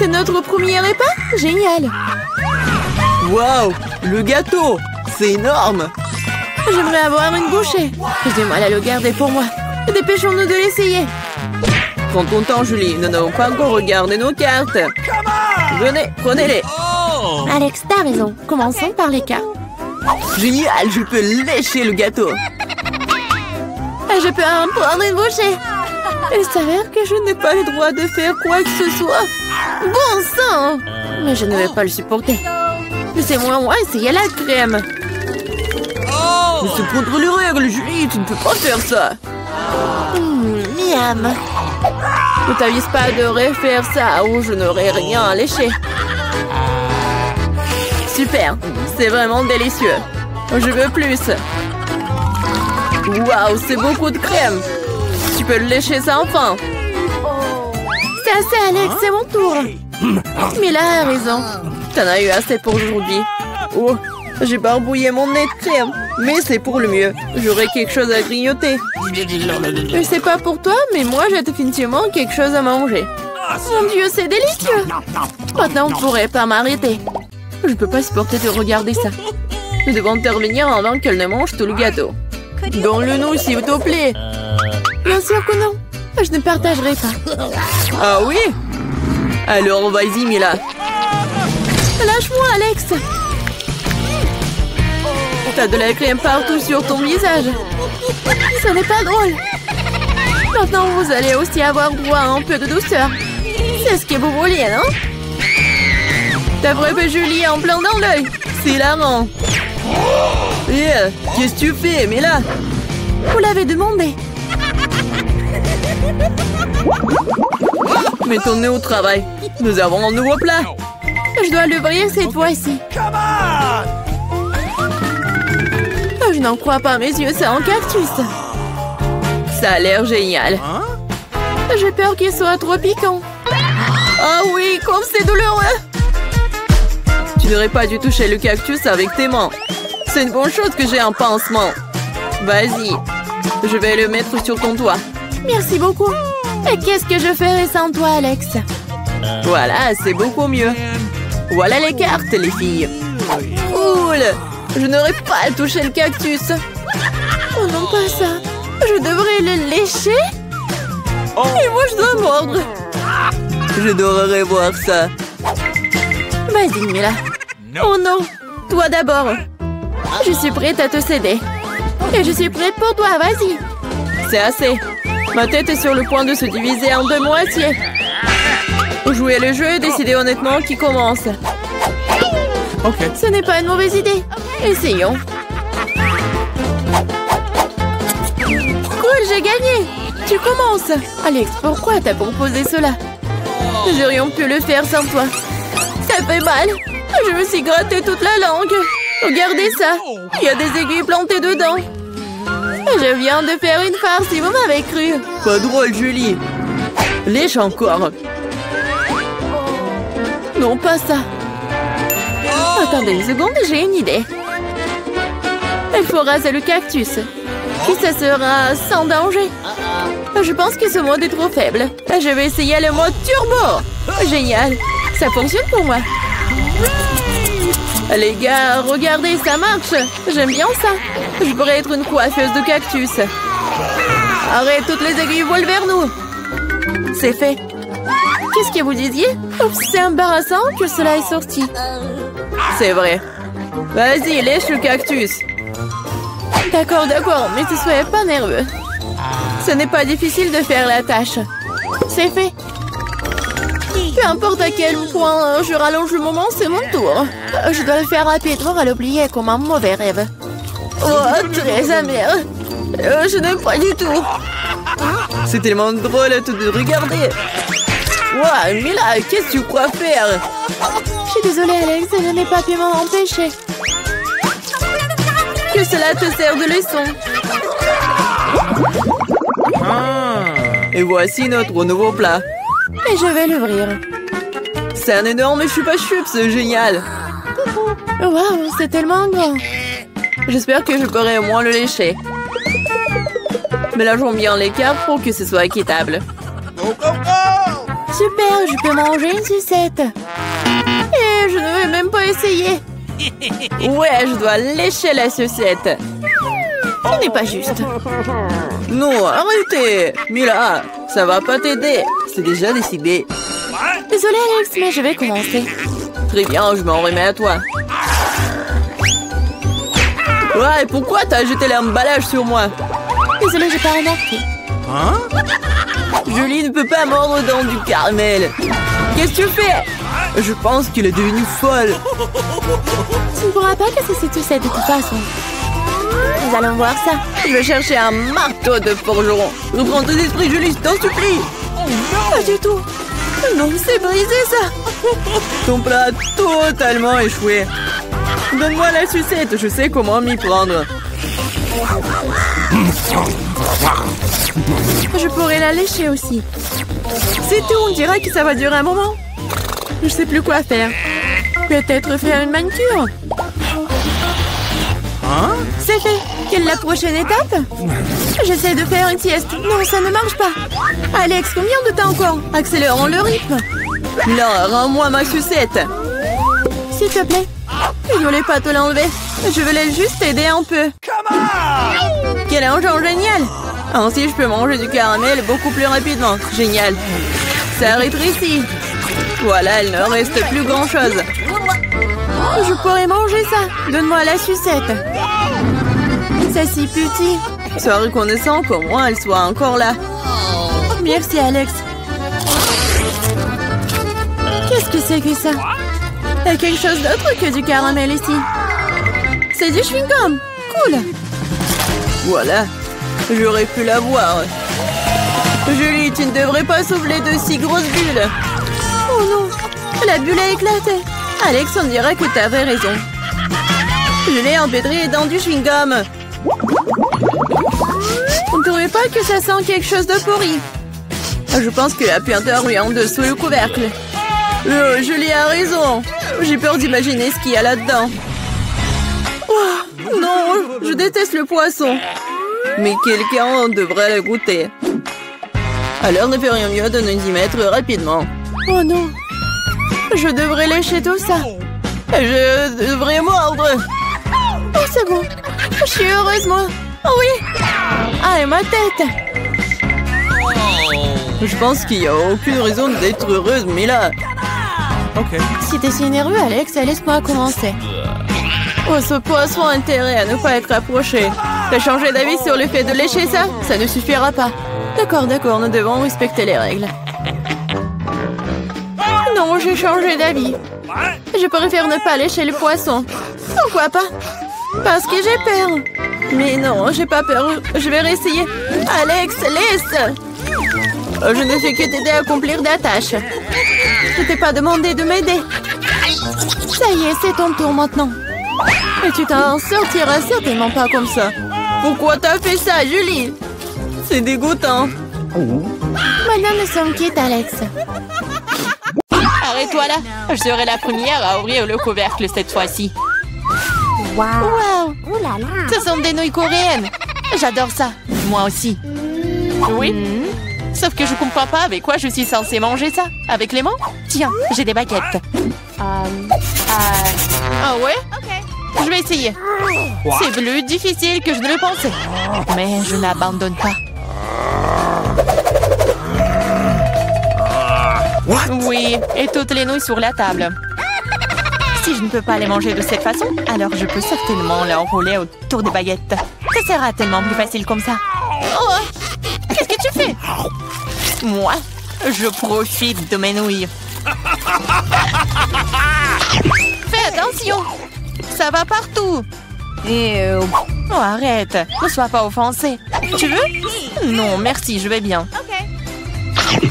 C'est notre premier repas? Génial! Waouh! Le gâteau! C'est énorme! J'aimerais avoir une bouchée. J'ai du mal à le garder pour moi. Dépêchons-nous de l'essayer. Prends ton temps, Julie. Nous n'avons pas encore regardé nos cartes. Venez, prenez-les. Alex, t'as raison. Commençons par les cartes. Génial, je peux lécher le gâteau. Je peux en prendre une bouchée. Il s'avère que je n'ai pas le droit de faire quoi que ce soit. Bon sang! Mais je ne vais pas le supporter. Laissez-moi essayer la crème. Mais c'est contre les règles, Julie. Tu ne peux pas faire ça. Miam. Ne t'avise pas de refaire ça ou je n'aurai rien à lécher. Super, c'est vraiment délicieux. Je veux plus. Waouh, c'est beaucoup de crème. Tu peux le lécher sans fin. C'est assez, Alex, c'est mon tour. Mila a raison. T'en as eu assez pour aujourd'hui. Oh, j'ai barbouillé mon nez de crème. Mais c'est pour le mieux. J'aurai quelque chose à grignoter. Je sais pas pour toi, mais moi j'ai définitivement quelque chose à manger. Mon Dieu, c'est délicieux. Maintenant, on ne pourrait pas m'arrêter. Je peux pas supporter de regarder ça. Nous devons intervenir avant qu'elle ne mange tout le gâteau. Donne-le-nous, s'il te plaît. Bien sûr que non. Je ne partagerai pas. Ah oui? Alors, vas-y, Mila. Lâche-moi, Alex. T'as de la crème partout sur ton visage. Ce n'est pas drôle. Maintenant, vous allez aussi avoir droit à un peu de douceur. C'est ce que vous vouliez, non? T'as frappé Julie en plein dans l'œil. C'est hilarant. Yeah, qu'est-ce que tu fais, Mila? Vous l'avez demandé. Mettons-nous au travail. Nous avons un nouveau plat. Je dois l'ouvrir cette fois-ci. Je n'en crois pas, mes yeux, c'est un cactus. Ça a l'air génial. J'ai peur qu'il soit trop piquant. Ah oui, comme c'est douloureux. Tu n'aurais pas dû toucher le cactus avec tes mains. C'est une bonne chose que j'ai un pansement. Vas-y, je vais le mettre sur ton toit. Merci beaucoup. Et qu'est-ce que je ferais sans toi, Alex? Voilà, c'est beaucoup mieux. Voilà les cartes, les filles. Cool. Je n'aurais pas touché le cactus. Oh non, pas ça. Je devrais le lécher? Et moi, je dois mordre. J'adorerais voir ça. Vas-y, Mila. Oh non. Toi d'abord. Je suis prête à te céder. Et je suis prête pour toi, vas-y. C'est assez. Ma tête est sur le point de se diviser en deux moitiés. Jouer le jeu et décider honnêtement qui commence. Ok. Ce n'est pas une mauvaise idée. Essayons. Cool, j'ai gagné. Tu commences. Alex, pourquoi t'as proposé cela? Nous aurions pu le faire sans toi. Ça fait mal. Je me suis gratté toute la langue. Regardez ça. Il y a des aiguilles plantées dedans. Je viens de faire une farce, si vous m'avez cru. Pas drôle, Julie. Lèche encore. Non, pas ça. Attendez une seconde, j'ai une idée. Il faut raser le cactus. Puis ça sera sans danger. Je pense que ce mode est trop faible. Je vais essayer le mode turbo. Génial. Ça fonctionne pour moi. Les gars, regardez, ça marche. J'aime bien ça. Je pourrais être une coiffeuse de cactus. Arrête, toutes les aiguilles volent vers nous. C'est fait. Qu'est-ce que vous disiez? C'est embarrassant que cela est sorti. C'est vrai. Vas-y, lèche le cactus. D'accord, mais ne soyez pas nerveux. Ce n'est pas difficile de faire la tâche. C'est fait. Peu importe à quel point je rallonge le moment, c'est mon tour. Je dois le faire rapidement à l'oublier comme un mauvais rêve. Oh, très amer. Je n'aime pas du tout. C'est tellement drôle de regarder. Wow, Mila, qu'est-ce que tu crois faire? Je suis désolée, Alex, je n'ai pas pu m'en empêcher. Que cela te sert de leçon. Et voici notre nouveau plat. Et je vais l'ouvrir. C'est un énorme chupa-chups, c'est génial. Waouh, c'est tellement grand. J'espère que je pourrai au moins le lécher. Mélangeons bien les cartes pour que ce soit équitable. Super, je peux manger une sucette. Et je ne vais même pas essayer. Ouais, je dois lécher la sucette. Ce n'est pas juste. Non, arrêtez. Mila, ça va pas t'aider. C'est déjà décidé. Désolée Alex, mais je vais commencer. Très bien, je m'en remets à toi. Ouais, pourquoi t'as jeté l'emballage sur moi? Désolée, j'ai pas remarqué. Julie ne peut pas mordre dans du caramel. Qu'est-ce que tu fais? Je pense qu'il est devenu folle. Tu ne pourras pas casser cette sucette de toute façon. Nous allons voir ça. Je vais chercher un marteau de forgeron. Reprends tes esprits, Julie, je t'en supplie. Pas du tout. Non, c'est brisé ça. Ton plat a totalement échoué. Donne-moi la sucette, je sais comment m'y prendre. Je pourrais la lécher aussi. C'est tout, on dirait que ça va durer un moment. Je sais plus quoi faire. Peut-être faire une manucure. C'est fait. Quelle est la prochaine étape? J'essaie de faire une sieste. Non, ça ne marche pas. Alex, combien de temps encore? Accélérons le rythme. Là, rends-moi ma sucette. S'il te plaît. Ne voulais pas te l'enlever. Je voulais juste t'aider un peu. Quel engin génial! Ainsi, je peux manger du caramel beaucoup plus rapidement. Génial. Ça rétrécit. Voilà, il ne reste plus grand-chose. Je pourrais manger ça. Donne-moi la sucette. C'est si petit. Sois reconnaissant qu'au moins elle soit encore là. Merci, Alex. Qu'est-ce que c'est que ça? Il y a quelque chose d'autre que du caramel ici. C'est du chewing-gum. Cool. Voilà. J'aurais pu l'avoir. Julie, tu ne devrais pas souffler de si grosses bulles. Oh non. La bulle a éclaté. Alex, on dirait que tu avais raison. Je l'ai empêtré dans du chewing-gum. On ne trouvait pas que ça sent quelque chose de pourri? Je pense que la puanteur lui en dessous le couvercle. Julie a raison. J'ai peur d'imaginer ce qu'il y a là-dedans. Oh, non, je déteste le poisson. Mais quelqu'un devrait le goûter. Alors ne ferions mieux de nous y mettre rapidement. Oh non. Je devrais lécher tout ça. Je devrais mordre. Oh, c'est bon. Je suis heureuse, moi. Oh oui. Ah, et ma tête. Je pense qu'il n'y a aucune raison d'être heureuse, mais là... Ok. Si t'es si nerveux, Alex, laisse-moi commencer. Oh, ce poisson a intérêt à ne pas être approché. T'as changé d'avis sur le fait de lécher ça? Ça ne suffira pas. D'accord, nous devons respecter les règles. Non, j'ai changé d'avis. Je préfère ne pas lécher le poisson. Pourquoi pas? Parce que j'ai peur. Mais non, j'ai pas peur. Je vais réessayer. Alex, laisse! Je ne fais que t'aider à accomplir des tâches. Je t'ai pas demandé de m'aider. Ça y est, c'est ton tour maintenant. Et tu t'en sortiras certainement pas comme ça. Pourquoi t'as fait ça, Julie? C'est dégoûtant. Maintenant, nous sommes quittes, Alex. Arrête-toi là. Je serai la première à ouvrir le couvercle cette fois-ci. Wow. Ce sont des nouilles coréennes. J'adore ça. Moi aussi. Oui. Sauf que je comprends pas avec quoi je suis censée manger ça. Avec les mains? Tiens, j'ai des baguettes. Ah ouais? Je vais essayer. C'est plus difficile que je ne le pensais. Mais je n'abandonne pas. Oui, et toutes les nouilles sur la table. Si je ne peux pas les manger de cette façon, alors je peux certainement les enrouler autour des baguettes. Ça sera tellement plus facile comme ça. Oh! Qu'est-ce que tu fais? Moi, je profite de mes nouilles. Fais attention! Ça va partout! Oh, arrête! Ne sois pas offensé. Tu veux? Non, merci, je vais bien.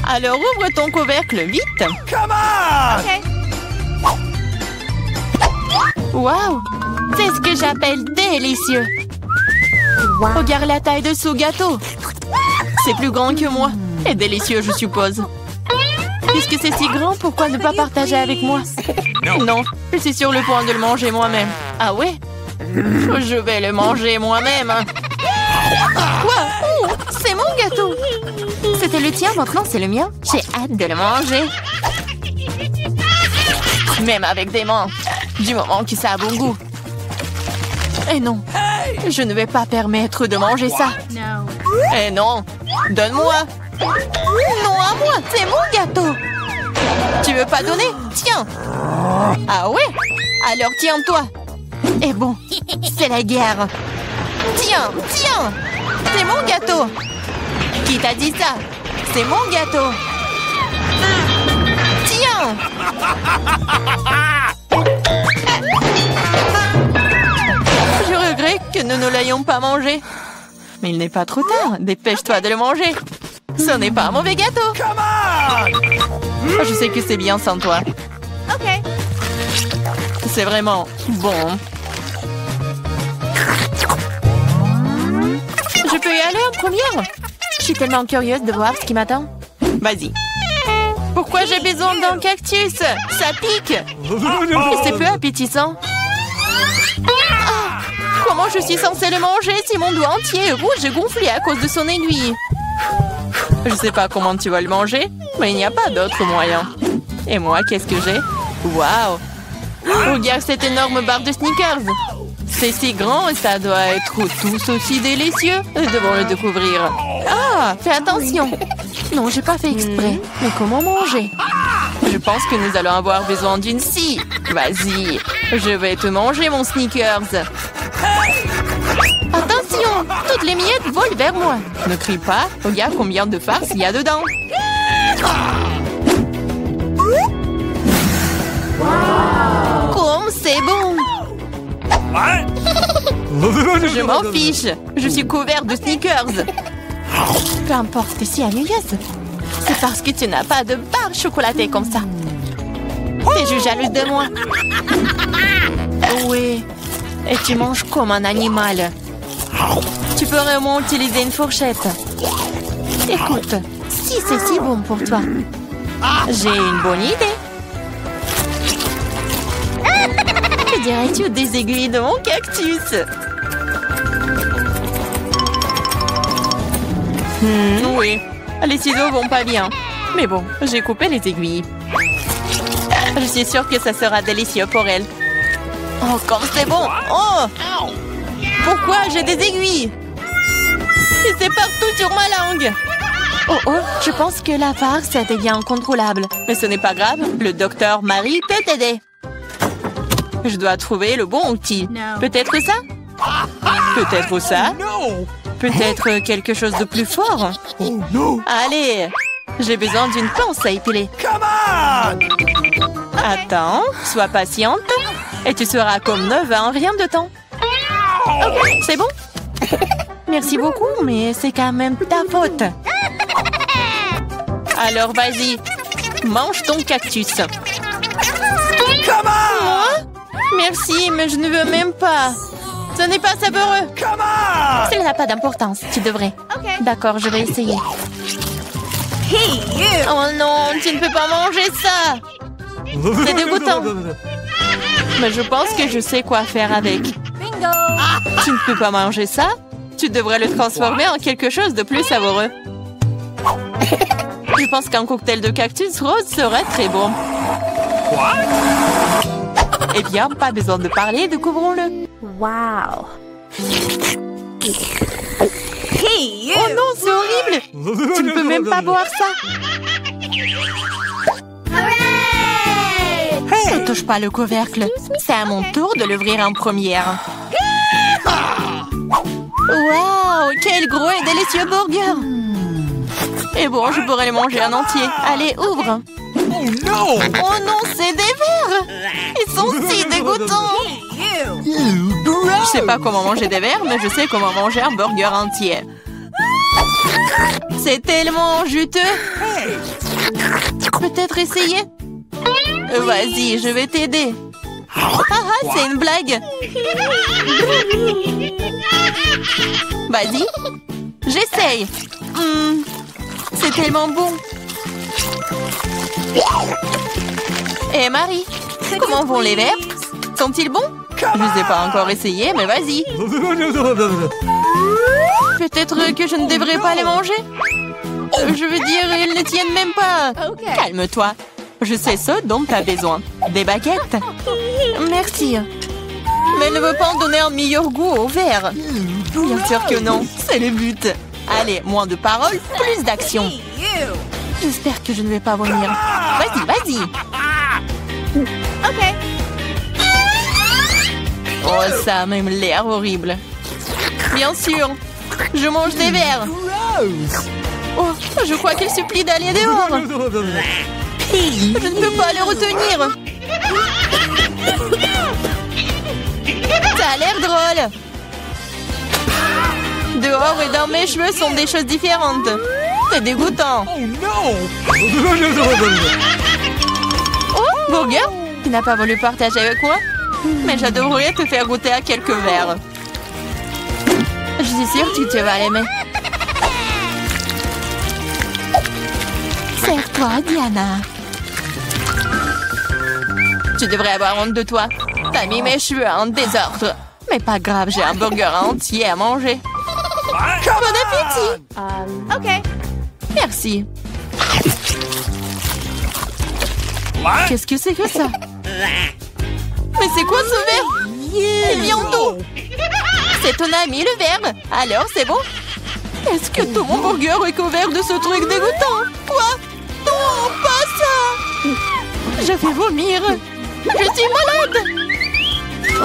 Alors ouvre ton couvercle, vite! Wow! C'est ce que j'appelle délicieux! Regarde la taille de ce gâteau! C'est plus grand que moi. Et délicieux, je suppose. Puisque c'est si grand, pourquoi ne pas partager avec moi? Non, je suis sur le point de le manger moi-même. Ah ouais? Je vais le manger moi-même. Quoi? Oh, c'est mon gâteau! C'était le tien, maintenant c'est le mien. J'ai hâte de le manger. Même avec des mains. Du moment que ça a bon goût. Eh non, je ne vais pas permettre de manger ça. Eh non, donne-moi. Non, à moi, c'est mon gâteau. Tu veux pas donner? Tiens. Ah ouais? Alors tiens-toi. Et bon, c'est la guerre. Tiens, tiens. C'est mon gâteau. Qui t'a dit ça? C'est mon gâteau. Tiens. Je regrette que nous ne l'ayons pas mangé. Mais il n'est pas trop tard. Dépêche-toi de le manger. Ce n'est pas un mauvais gâteau. Je sais que c'est bien sans toi. Ok. C'est vraiment bon. Je peux y aller en première? Je suis tellement curieuse de voir ce qui m'attend. Vas-y. Pourquoi j'ai besoin d'un cactus? Ça pique. Et c'est peu appétissant. Ah, comment je suis censée le manger si mon doigt entier est rouge et gonflé à cause de son aiguille? Je sais pas comment tu vas le manger, mais il n'y a pas d'autre moyen. Et moi, qu'est-ce que j'ai? Waouh! Regarde cette énorme barre de Snickers. C'est si grand et ça doit être tous aussi délicieux. Nous devons le découvrir. Ah, fais attention. Non, j'ai pas fait exprès. Mais comment manger? Je pense que nous allons avoir besoin d'une scie. Vas-y, je vais te manger mon Snickers. Attention, toutes les miettes volent vers moi. Ne crie pas, regarde combien de farce il y a dedans. Comme c'est bon. Je m'en fiche. Je suis couvert de Snickers. Peu importe, t'es si ennuyeuse. C'est parce que tu n'as pas de barre chocolatée comme ça. T'es juste jalouse de moi. Oui. Et tu manges comme un animal. Tu peux vraiment utiliser une fourchette. Écoute, si c'est si bon pour toi, j'ai une bonne idée. Que dirais-tu des aiguilles de mon cactus? Oui, les ciseaux vont pas bien. Mais bon, j'ai coupé les aiguilles. Je suis sûre que ça sera délicieux pour elle. Oh, comme c'est bon! Oh! Pourquoi j'ai des aiguilles? Et c'est partout sur ma langue! Oh oh, je pense que la farce devient incontrôlable. Mais ce n'est pas grave, le docteur Marie peut t'aider. Je dois trouver le bon outil. Peut-être ça? Peut-être ça? Peut-être quelque chose de plus fort? Allez, j'ai besoin d'une pince à épiler. Attends, sois patiente. Et tu seras comme neuve en rien de temps. Ok, c'est bon? Merci beaucoup, mais c'est quand même ta faute. Alors vas-y, mange ton cactus. Moi? Merci, mais je ne veux même pas. Ce n'est pas savoureux. Cela n'a pas d'importance, tu devrais. D'accord, je vais essayer. Oh non, tu ne peux pas manger ça. C'est dégoûtant. Mais je pense que je sais quoi faire avec. Tu ne peux pas manger ça? Tu devrais le transformer en quelque chose de plus savoureux. Je pense qu'un cocktail de cactus rose serait très bon. Eh bien, pas besoin de parler, découvrons-le. Wow. Oh non, c'est horrible! Tu ne peux même pas boire ça. Ne touche pas le couvercle. C'est à mon tour de l'ouvrir en première. Waouh, quel gros et délicieux burger! Et bon, je pourrais le manger en entier. Allez, ouvre. Oh non, c'est des vers! Ils sont si dégoûtants! Je sais pas comment manger des vers, mais je sais comment manger un burger entier. C'est tellement juteux! Peut-être essayer? Vas-y, je vais t'aider. Ah, c'est une blague! Vas-y, j'essaye. C'est tellement bon. Et Marie, comment vont les verres? Sont-ils bons? Je ne les ai pas encore essayés, mais vas-y. Peut-être que je ne devrais pas les manger? Je veux dire, ils ne tiennent même pas. Calme-toi. Je sais ce dont tu as besoin. Des baguettes. Merci. Mais elle ne veut pas en donner un meilleur goût au verre. Bien sûr que non. C'est le but. Allez, moins de paroles, plus d'action. J'espère que je ne vais pas vomir. Vas-y, vas-y. Ok. Oh, ça a même l'air horrible. Bien sûr. Je mange des verres. Oh, je crois qu'il supplie d'aller dehors. Je ne peux pas le retenir. Ça a l'air drôle. Dehors et dans mes cheveux sont des choses différentes. C'est dégoûtant. Oh, Burger, tu n'as pas voulu partager avec moi? Mais j'adorerais te faire goûter à quelques verres. Je suis sûre que tu vas l'aimer. Serre-toi, Diana. Tu devrais avoir honte de toi. T'as mis mes cheveux en désordre. Mais pas grave, j'ai un burger entier à manger. Bon appétit. Ok. Merci. Qu'est-ce que c'est que ça? Mais c'est quoi ce verre? Il vient d'où? C'est ton ami le verre. Alors c'est bon? Est-ce que tout mon burger est couvert de ce truc dégoûtant? Quoi? Non, pas ça! Je vais vomir. Je suis malade.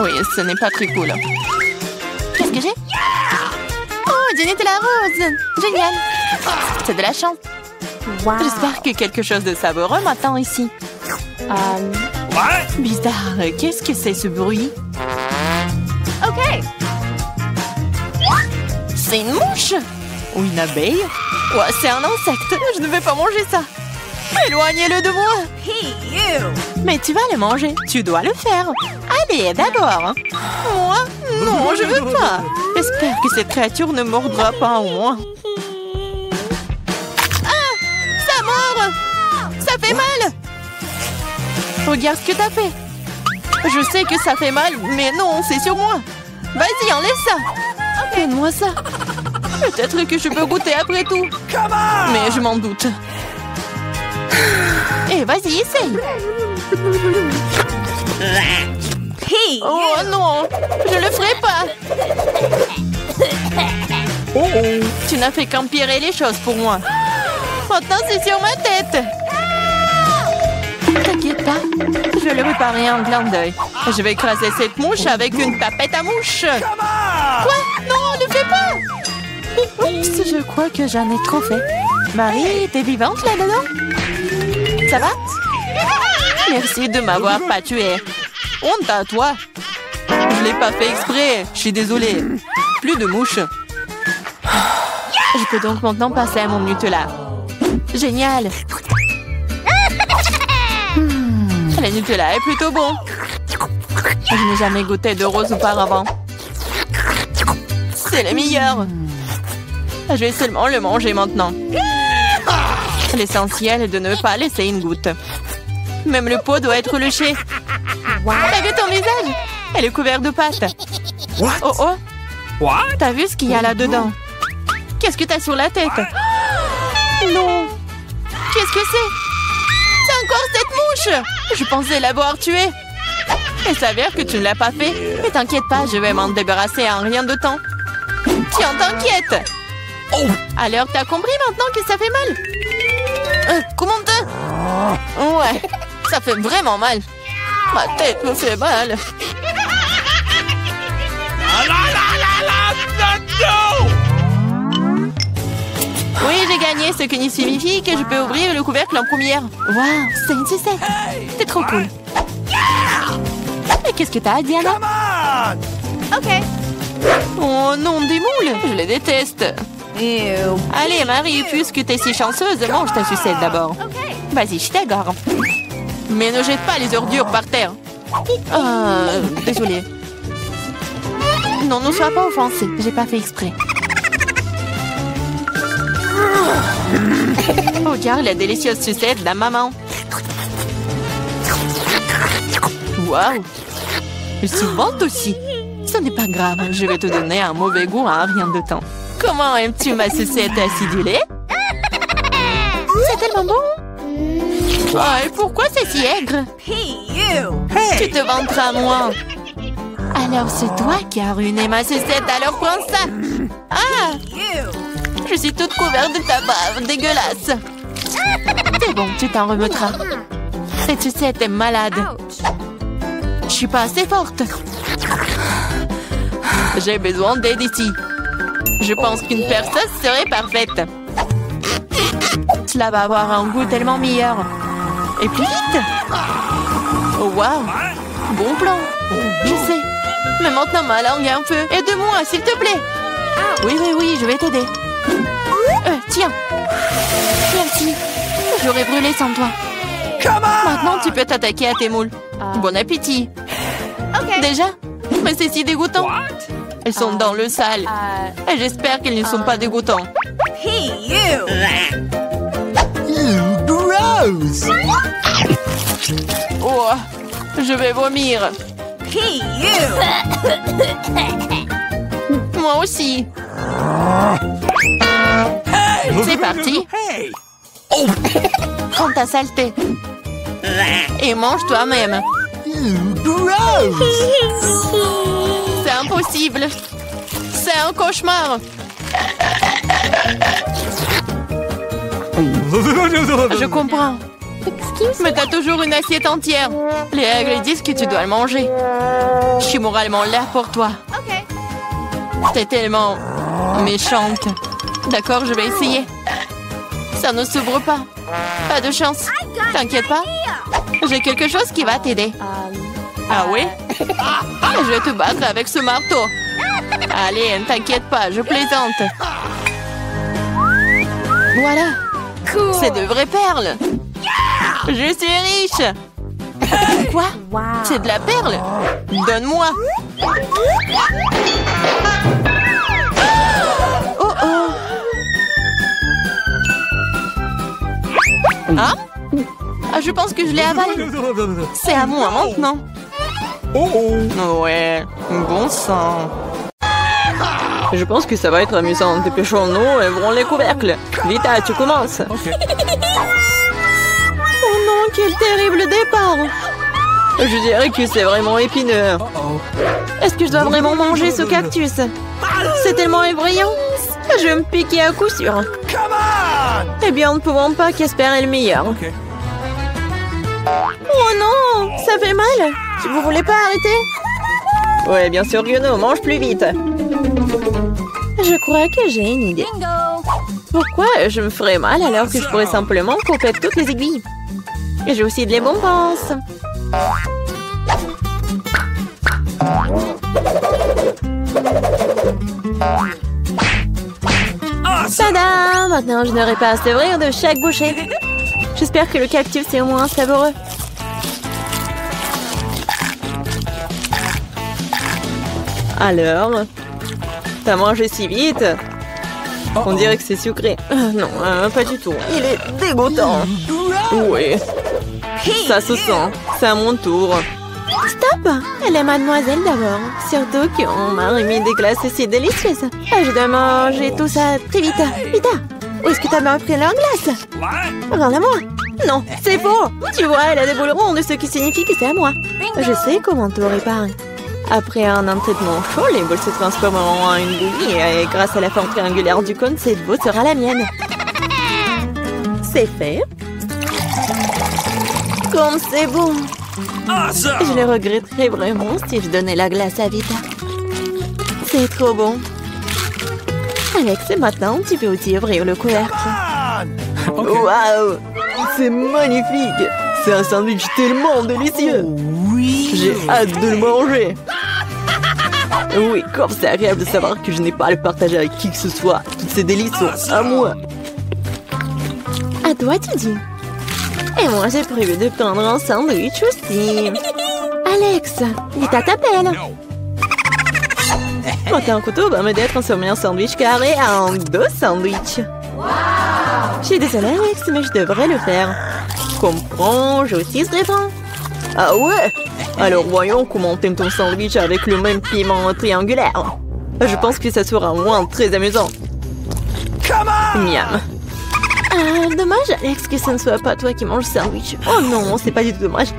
Oui, ce n'est pas très cool. Qu'est-ce que j'ai? Oh, Jenny de la rose. Génial. C'est de la chance. Wow. J'espère que quelque chose de savoureux m'attend ici. Bizarre. Qu'est-ce que c'est ce bruit? Ok. C'est une mouche? Ou une abeille? Ouais, c'est un insecte. Je ne vais pas manger ça. Éloignez-le de moi. Mais tu vas le manger. Tu dois le faire. Allez, d'abord. Moi? Non, je veux pas. J'espère que cette créature ne mordra pas en moi. Ah! Ça mord! Ça fait mal! Regarde ce que t'as fait. Je sais que ça fait mal, mais non, c'est sur moi. Vas-y, enlève ça. Donne-moi ça. Peut-être que je peux goûter après tout. Mais je m'en doute. Eh, vas-y, essaye. Oh non, je le ferai pas. Tu n'as fait qu'empirer les choses pour moi. Maintenant, c'est sur ma tête. T'inquiète pas, je vais le réparer en clin d'œil. Je vais écraser cette mouche avec une tapette à mouche. Quoi? Non, ne fais pas. Oups, je crois que j'en ai trop fait. Marie, t'es vivante là-dedans? Ça va? Merci de m'avoir pas tué. Honte à toi. Je l'ai pas fait exprès. Je suis désolée. Plus de mouches. Je peux donc maintenant passer à mon Nutella. Génial. Le Nutella est plutôt bon. Je n'ai jamais goûté de rose auparavant. C'est le meilleur. Je vais seulement le manger maintenant. L'essentiel est de ne pas laisser une goutte. Même le pot doit être léché. T'as vu ton visage? Elle est couverte de pâte. Oh oh. T'as vu ce qu'il y a là-dedans? Qu'est-ce que t'as sur la tête? Non. Qu'est-ce que c'est? C'est encore cette mouche! Je pensais l'avoir tuée. Il s'avère que tu ne l'as pas fait. Mais t'inquiète pas, je vais m'en débarrasser en rien de temps. Tiens, t'inquiète. Alors, t'as compris maintenant que ça fait mal? Comment te... Ouais, ça fait vraiment mal. Ma tête me fait mal. Oui, j'ai gagné, ce qui signifie que je peux ouvrir le couvercle en première. Waouh, c'est une sucette. C'est trop cool. Mais qu'est-ce que t'as, Diana? Ok. Oh non, des moules. Je les déteste. Allez, Marie, puisque t'es si chanceuse, mange ta sucette d'abord. Vas-y, je t'égare. Mais ne jette pas les ordures par terre. Désolée. Non, ne sois pas offensée. J'ai pas fait exprès. Regarde la délicieuse sucette de la maman. Waouh! Je suis bonne aussi. Ce n'est pas grave, je vais te donner un mauvais goût en rien de temps. Comment aimes-tu ma sucette acidulée? tellement bon. Oh, et pourquoi c'est si aigre? Tu te vanteras, moi. Alors, c'est toi qui as ruiné ma sucette, alors prends ça. Ah! Je suis toute couverte de ta bave, dégueulasse. C'est bon, tu t'en remettras. Cette sucette est malade. Je suis pas assez forte. J'ai besoin d'aide ici. Je pense qu'une perceuse serait parfaite. Cela va avoir un goût tellement meilleur. Et plus vite. Oh, waouh. Bon plan. Je sais. Mais maintenant ma langue est en feu. Aide-moi, s'il te plaît. Oui, je vais t'aider. Tiens. Merci. J'aurais brûlé sans toi. Maintenant, tu peux t'attaquer à tes moules. Bon appétit. Déjà? Mais c'est si dégoûtant. Elles sont dans le sale. Et j'espère qu'elles ne sont pas dégoûtants. Gross! Oh, je vais vomir. Moi aussi. C'est parti. Prends ta saleté. Et mange toi-même. Gross! C'est impossible. C'est un cauchemar. Je comprends. Mais t'as toujours une assiette entière. Les règles disent que tu dois le manger. Je suis moralement là pour toi. T'es tellement méchante. D'accord, je vais essayer. Ça ne s'ouvre pas. Pas de chance. T'inquiète pas. J'ai quelque chose qui va t'aider. Ah oui? Je vais te battre avec ce marteau. Allez, ne t'inquiète pas, je plaisante. Voilà. C'est de vraies perles. Je suis riche. Quoi? C'est de la perle? Donne-moi. Oh oh. Hein? Ah, je pense que je l'ai avalé. C'est à moi maintenant. Ouais, bon sang. Je pense que ça va être amusant. Dépêchons-nous et ouvrons les couvercles. Vita, tu commences. Oh non, quel terrible départ. Je dirais que c'est vraiment épineux. Est-ce que je dois vraiment manger ce cactus? C'est tellement effrayant. Je vais me piquer à coup sûr. Eh bien, nous ne pouvons pas qu'espérer le meilleur. Oh non, ça fait mal. Vous voulez pas arrêter? Ouais, bien sûr, Guno, mange plus vite. Je crois que j'ai une idée. Pourquoi je me ferais mal alors que je pourrais simplement couper toutes les aiguilles? Et j'ai aussi de les bonbons. Tada! Maintenant, je n'aurai pas à s'ouvrir de chaque bouchée. J'espère que le cactus est au moins savoureux. Alors, t'as mangé si vite? On dirait que c'est sucré. Non, pas du tout. Il est dégoûtant. Oui. Ça se sent. C'est à mon tour. Stop! Elle est mademoiselle d'abord. Surtout qu'on m'a remis des glaces si délicieuses. Je dois manger tout ça très vite. Vita, où est-ce que t'as pris leur glace? Rends-la-moi. Non, c'est faux. Tu vois, elle a des boules rondes, ce qui signifie que c'est à moi. Je sais comment tout réparer. Après un entraînement chaud, les boules se transformeront en une bouillie et grâce à la forme triangulaire du cône, cette boule sera la mienne. C'est fait. Comme c'est bon. Je le regretterais vraiment si je donnais la glace à Vita. C'est trop bon. Alex, maintenant, tu peux aussi ouvrir le couvercle. Waouh! C'est magnifique! C'est un sandwich tellement délicieux! J'ai hâte de le manger! Oui, comme c'est agréable de savoir que je n'ai pas à le partager avec qui que ce soit. Toutes ces délices sont à moi. À toi, tu dis. Et moi, j'ai prévu de prendre un sandwich aussi. Alex, Vita t'appelle. Monter un couteau va m'aider à transformer un sandwich carré en 2 sandwichs. Je suis désolée, Alex, mais je devrais le faire. Comprends, je aussi serai bon. Ah ouais? Alors voyons comment t'aimes ton sandwich avec le même piment triangulaire. Je pense que ça sera au moins très amusant. Miam. Dommage, Alex, que ce ne soit pas toi qui manges le sandwich. Oh non, c'est pas du tout dommage.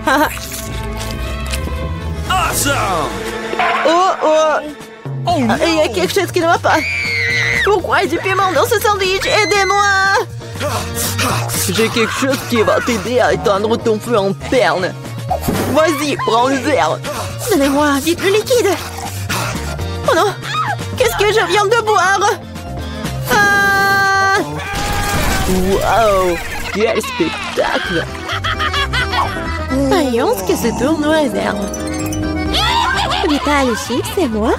Oh, il y a quelque chose qui ne va pas. Pourquoi il y a du piment dans ce sandwich? Aidez-moi! J'ai quelque chose qui va t'aider à éteindre ton feu en perle. Vas-y, prends le verre. Donnez-moi vite le liquide. Oh non! Qu'est-ce que je viens de boire? Ah! Wow! Quel spectacle! Voyons ce que se tourne au hasard. Vita, les chips, c'est moi.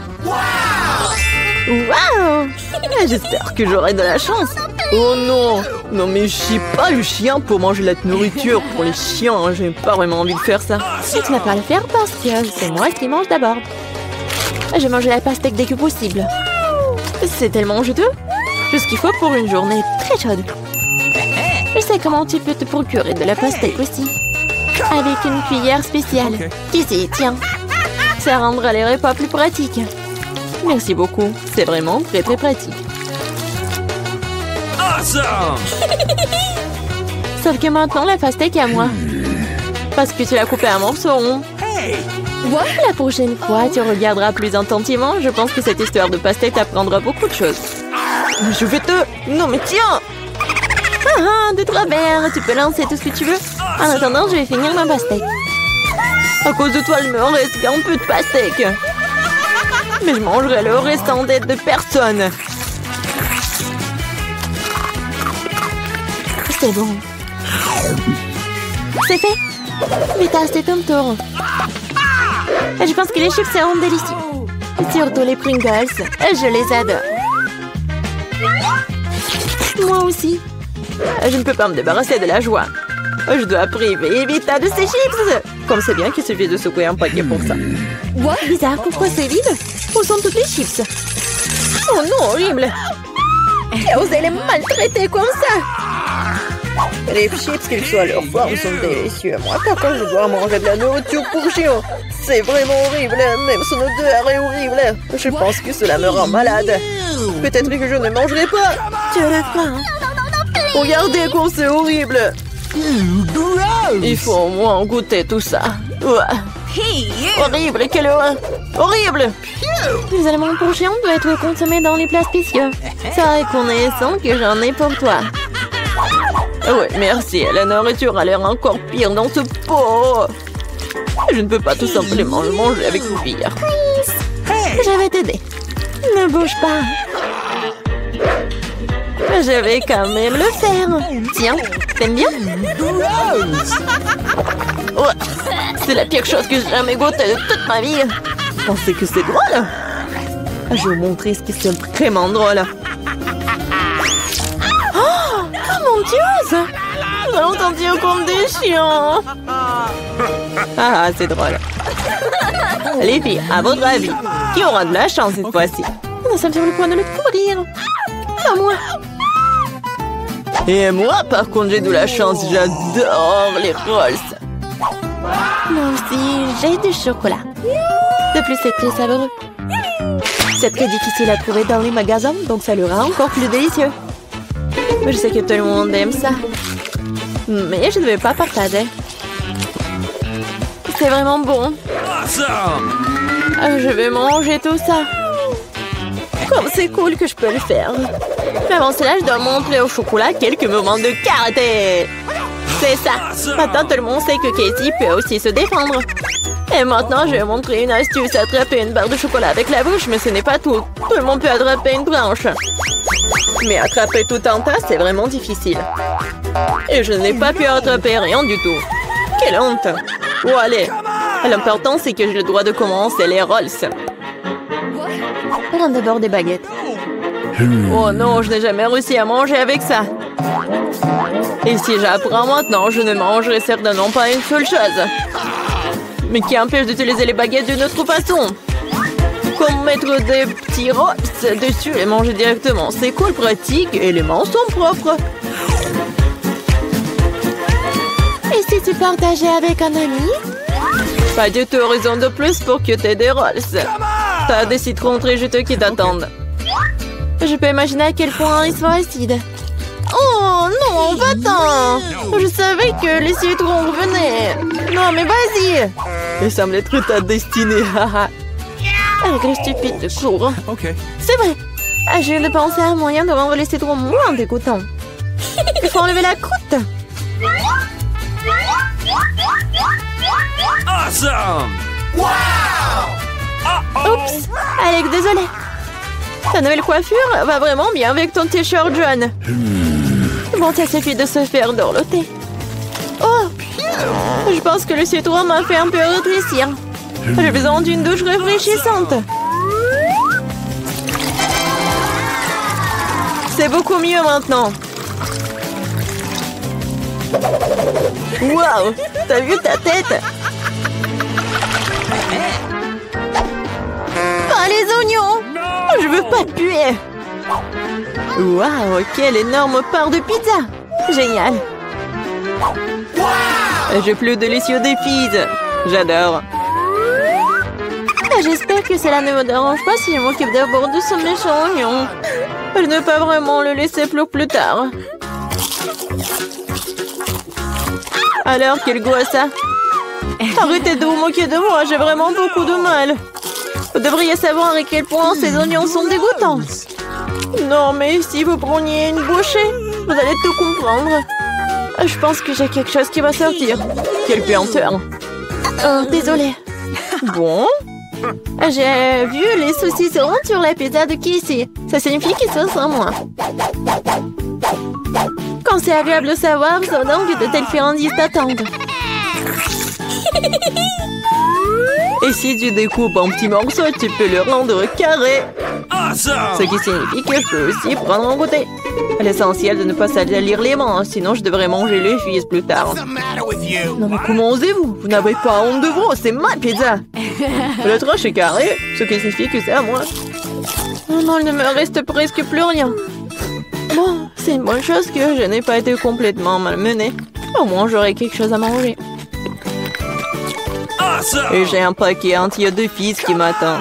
Wow! J'espère que j'aurai de la chance. Oh non! Non mais je suis pas le chien pour manger la nourriture pour les chiens. J'ai pas vraiment envie de faire ça. Et tu vas pas le faire parce que c'est moi qui mange d'abord. Je mange la pastèque dès que possible. C'est tellement juteux. Tout ce qu'il faut pour une journée très chaude. Je sais comment tu peux te procurer de la pastèque aussi. Avec une cuillère spéciale. Ici, tiens. Ça rendra les repas plus pratiques. Merci beaucoup. C'est vraiment très pratique. Sauf que maintenant, la pastèque est à moi. Parce que tu l'as coupée à morceaux. La prochaine fois, tu regarderas plus attentivement. Je pense que cette histoire de pastèque t'apprendra beaucoup de choses. Je vais te... Non mais tiens! De travers, tu peux lancer tout ce que tu veux. En attendant, je vais finir ma pastèque. À cause de toi, il me reste un peu de pastèque. Mais je mangerai le restant d'aide de personne. C'est bon. C'est fait. Vita, c'est ton tour. Je pense que les chips seront délicieux. Surtout les Pringles. Je les adore. Moi aussi. Je ne peux pas me débarrasser de la joie. Je dois priver Vita de ses chips. Comme c'est bien qu'il suffit de secouer un paquet pour ça. Bizarre, pourquoi c'est vide? Où sont toutes les chips? Oh non, horrible. Et osé les maltraiter comme ça. Les chips, quelle que soit leur forme, sont délicieux. Moi, par contre, je dois manger de la nourriture pour chiens. C'est vraiment horrible. Même son odeur est horrible. Je pense que cela me rend malade. Peut-être que je ne mangerai pas. Tu le feras. Regardez comme c'est horrible. Il faut au moins goûter tout ça. Horrible, quelle horreur. Horrible. Les aliments pour chiens doivent être consommés dans les plats spéciaux. C'est reconnaissant que j'en ai pour toi. Ouais, merci. La nourriture a l'air encore pire dans ce pot. Je ne peux pas tout simplement le manger avec une cuillère. Je vais t'aider. Ne bouge pas. Je vais quand même le faire. Tiens, t'aimes bien? Ouais, c'est la pire chose que j'ai jamais goûté de toute ma vie. Pensez que c'est drôle? Je vais vous montrer ce qui est vraiment drôle. Dieu, nous allons t'en comme des chiens. Ah, c'est drôle. Les filles, à votre avis, qui aura de la chance cette fois-ci? Nous sommes sur le point de le découvrir. Pas moi. Et moi, par contre, j'ai de la chance. J'adore les rolls. Moi aussi, j'ai du chocolat. De plus, c'est très savoureux. C'est très difficile à trouver dans les magasins, donc ça le rend encore plus délicieux. Je sais que tout le monde aime ça. Mais je ne vais pas partager. C'est vraiment bon. Je vais manger tout ça. Comme c'est cool que je peux le faire. Mais avant cela, je dois montrer au chocolat quelques moments de karaté. C'est ça. Maintenant, tout le monde sait que Casey peut aussi se défendre. Et maintenant, je vais montrer une astuce. Attraper une barre de chocolat avec la bouche, mais ce n'est pas tout. Tout le monde peut attraper une branche. Mais attraper tout un tas, c'est vraiment difficile. Et je n'ai pas pu attraper rien du tout. Quelle honte! Oh, allez! L'important, c'est que j'ai le droit de commencer les rolls. Prends d'abord des baguettes. Oh non, je n'ai jamais réussi à manger avec ça. Et si j'apprends maintenant, je ne mangerai certainement pas une seule chose. Mais qui empêche d'utiliser les baguettes d'une autre façon? Comme mettre des petits rolls dessus et manger directement. C'est cool, pratique et les mains sont propres. Et si tu partageais avec un ami? Pas du tout raison de plus pour que tu aies des rolls. T'as des citrons très juteux qui t'attendent. Je peux imaginer à quel point ils sont acides. Oh non, va-t'en! Je savais que les citrons revenaient. Non, mais vas-y! Il semble être ta destinée. Avec les stupides de cours. Okay. C'est vrai. J'ai pensé à un moyen de rendre les citrons moins dégoûtants. Il faut enlever la croûte. Awesome! Oups. Alex, désolé. Ta nouvelle coiffure va vraiment bien avec ton t-shirt jaune. Bon, ça suffit de se faire dorloter. Oh! Je pense que le citron m'a fait un peu rétrécir. J'ai besoin d'une douche rafraîchissante. C'est beaucoup mieux maintenant. Waouh! T'as vu ta tête? Pas les oignons! Je veux pas puer. Waouh! Quelle énorme part de pizza! Génial! Un jeu plus délicieux des pizzas. J'adore. J'espère que cela ne me dérange pas si je m'occupe d'abord de ce méchant oignon. Je ne peux pas vraiment le laisser pour plus tard. Alors, quel goût a ça? Arrêtez de vous moquer de moi, j'ai vraiment beaucoup de mal. Vous devriez savoir à quel point ces oignons sont dégoûtants. Non, mais si vous preniez une bouchée, vous allez tout comprendre. Je pense que j'ai quelque chose qui va sortir. Quelle puanteur. Oh, désolée. Bon. J'ai vu les saucisses rondes sur la pizza de Casey. Ça signifie qu'ils sont sans moi. Quand c'est agréable de savoir, c'est donc de tels friandises t'attendent. Et si tu découpes en petits morceaux, tu peux le rendre carré. Ce qui signifie que je peux aussi prendre un goûter. L'essentiel de ne pas salir les mains, sinon je devrais manger les fils plus tard. Non mais comment osez-vous? Vous n'avez pas honte de vous, c'est ma pizza. Le tranche est carré, ce qui signifie que c'est à moi. Oh non, il ne me reste presque plus rien. Bon, c'est une bonne chose que je n'ai pas été complètement malmenée. Au moins j'aurai quelque chose à manger. Et j'ai un paquet entier de fils qui m'attend.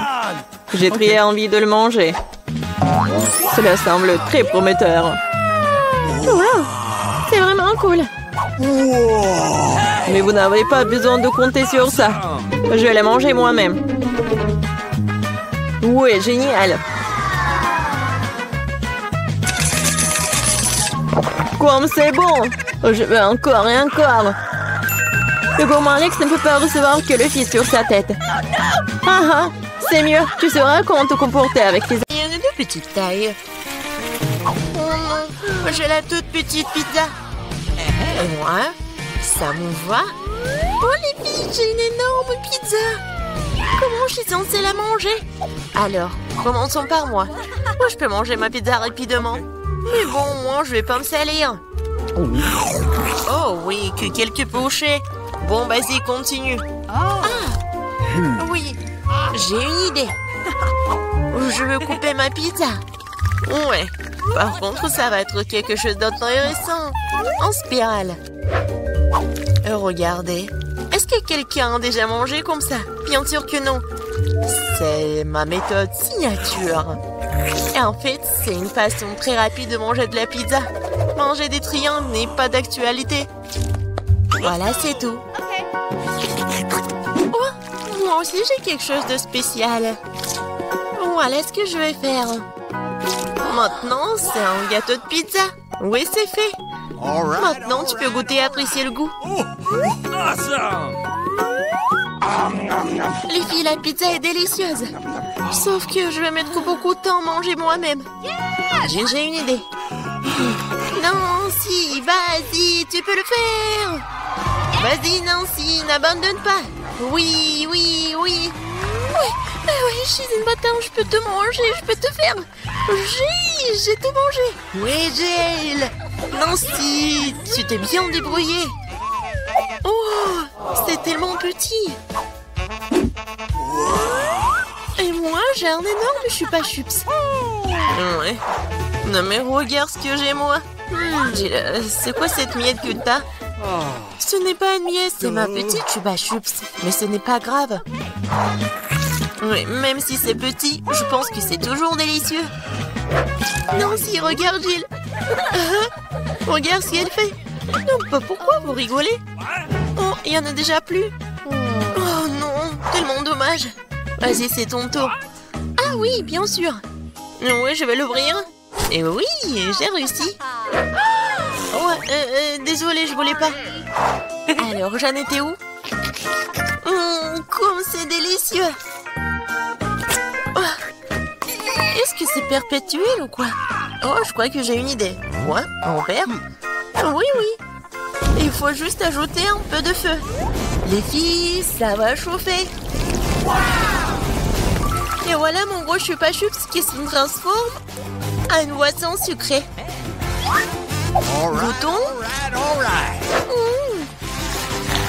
J'ai très envie de le manger. Cela semble très prometteur. Wow, c'est vraiment cool. Mais vous n'avez pas besoin de compter sur ça. Je vais les manger moi-même. Ouais, génial. Comme c'est bon. Je veux encore et encore. Le gourmand Alex ne peut pas recevoir que le fils sur sa tête. Ah ah, c'est mieux. Tu sauras comment te comporter avec les Il y en a de petite taille. Oh non, j'ai la toute petite pizza. Et moi, ça me va. Oh les filles, j'ai une énorme pizza. Comment je suis censée la manger? Alors, commençons par moi. Moi, je peux manger ma pizza rapidement. Mais bon, moi, je vais pas me salir. Oh oui, que quelques bouchées. Bon, vas-y, continue. Ah, oui, j'ai une idée. Je veux couper ma pizza. Ouais, par contre, ça va être quelque chose d'intéressant. En spirale. Regardez. Est-ce que quelqu'un a déjà mangé comme ça? Bien sûr que non. C'est ma méthode signature. Et en fait, c'est une façon très rapide de manger de la pizza. Manger des triangles n'est pas d'actualité. Voilà, c'est tout. Oh, moi aussi, j'ai quelque chose de spécial. Voilà ce que je vais faire. Maintenant, c'est un gâteau de pizza. Oui, c'est fait. Maintenant, tu peux goûter et apprécier le goût. Les filles, la pizza est délicieuse. Sauf que je vais mettre beaucoup de temps à manger moi-même. J'ai une idée. Nancy, vas-y, tu peux le faire. Vas-y, Nancy, n'abandonne pas. Oui, oui, oui. Oui, je suis une bâtarde, je peux te manger, je peux te faire. J'ai tout mangé. Oui, Jill. Nancy, tu t'es bien débrouillée. Oh, c'est tellement petit. Et moi, j'ai un énorme chupa-chups. Ouais. Non mais regarde ce que j'ai moi. Jill, c'est quoi cette miette que t'as? Ce n'est pas une miette, c'est ma petite chupa-chups. Mais ce n'est pas grave. Oui, même si c'est petit, je pense que c'est toujours délicieux. Nancy, regarde Jill. Regarde ce qu'elle fait. Non, pas pourquoi vous rigolez? Oh, il y en a déjà plus. Oh non, tellement dommage. Vas-y, c'est ton tour. Ah oui, bien sûr. Oui, je vais l'ouvrir. Et oui, j'ai réussi. Oh, désolée, je voulais pas. Alors, j'en étais où? Comme c'est délicieux. Oh. Est-ce que c'est perpétuel ou quoi? Oh, je crois que j'ai une idée. Quoi? En verre? Oui, oui. Il faut juste ajouter un peu de feu. Les filles, ça va chauffer. Et voilà mon gros chupa-chups qui se transforme en une boisson sucrée. Bouton.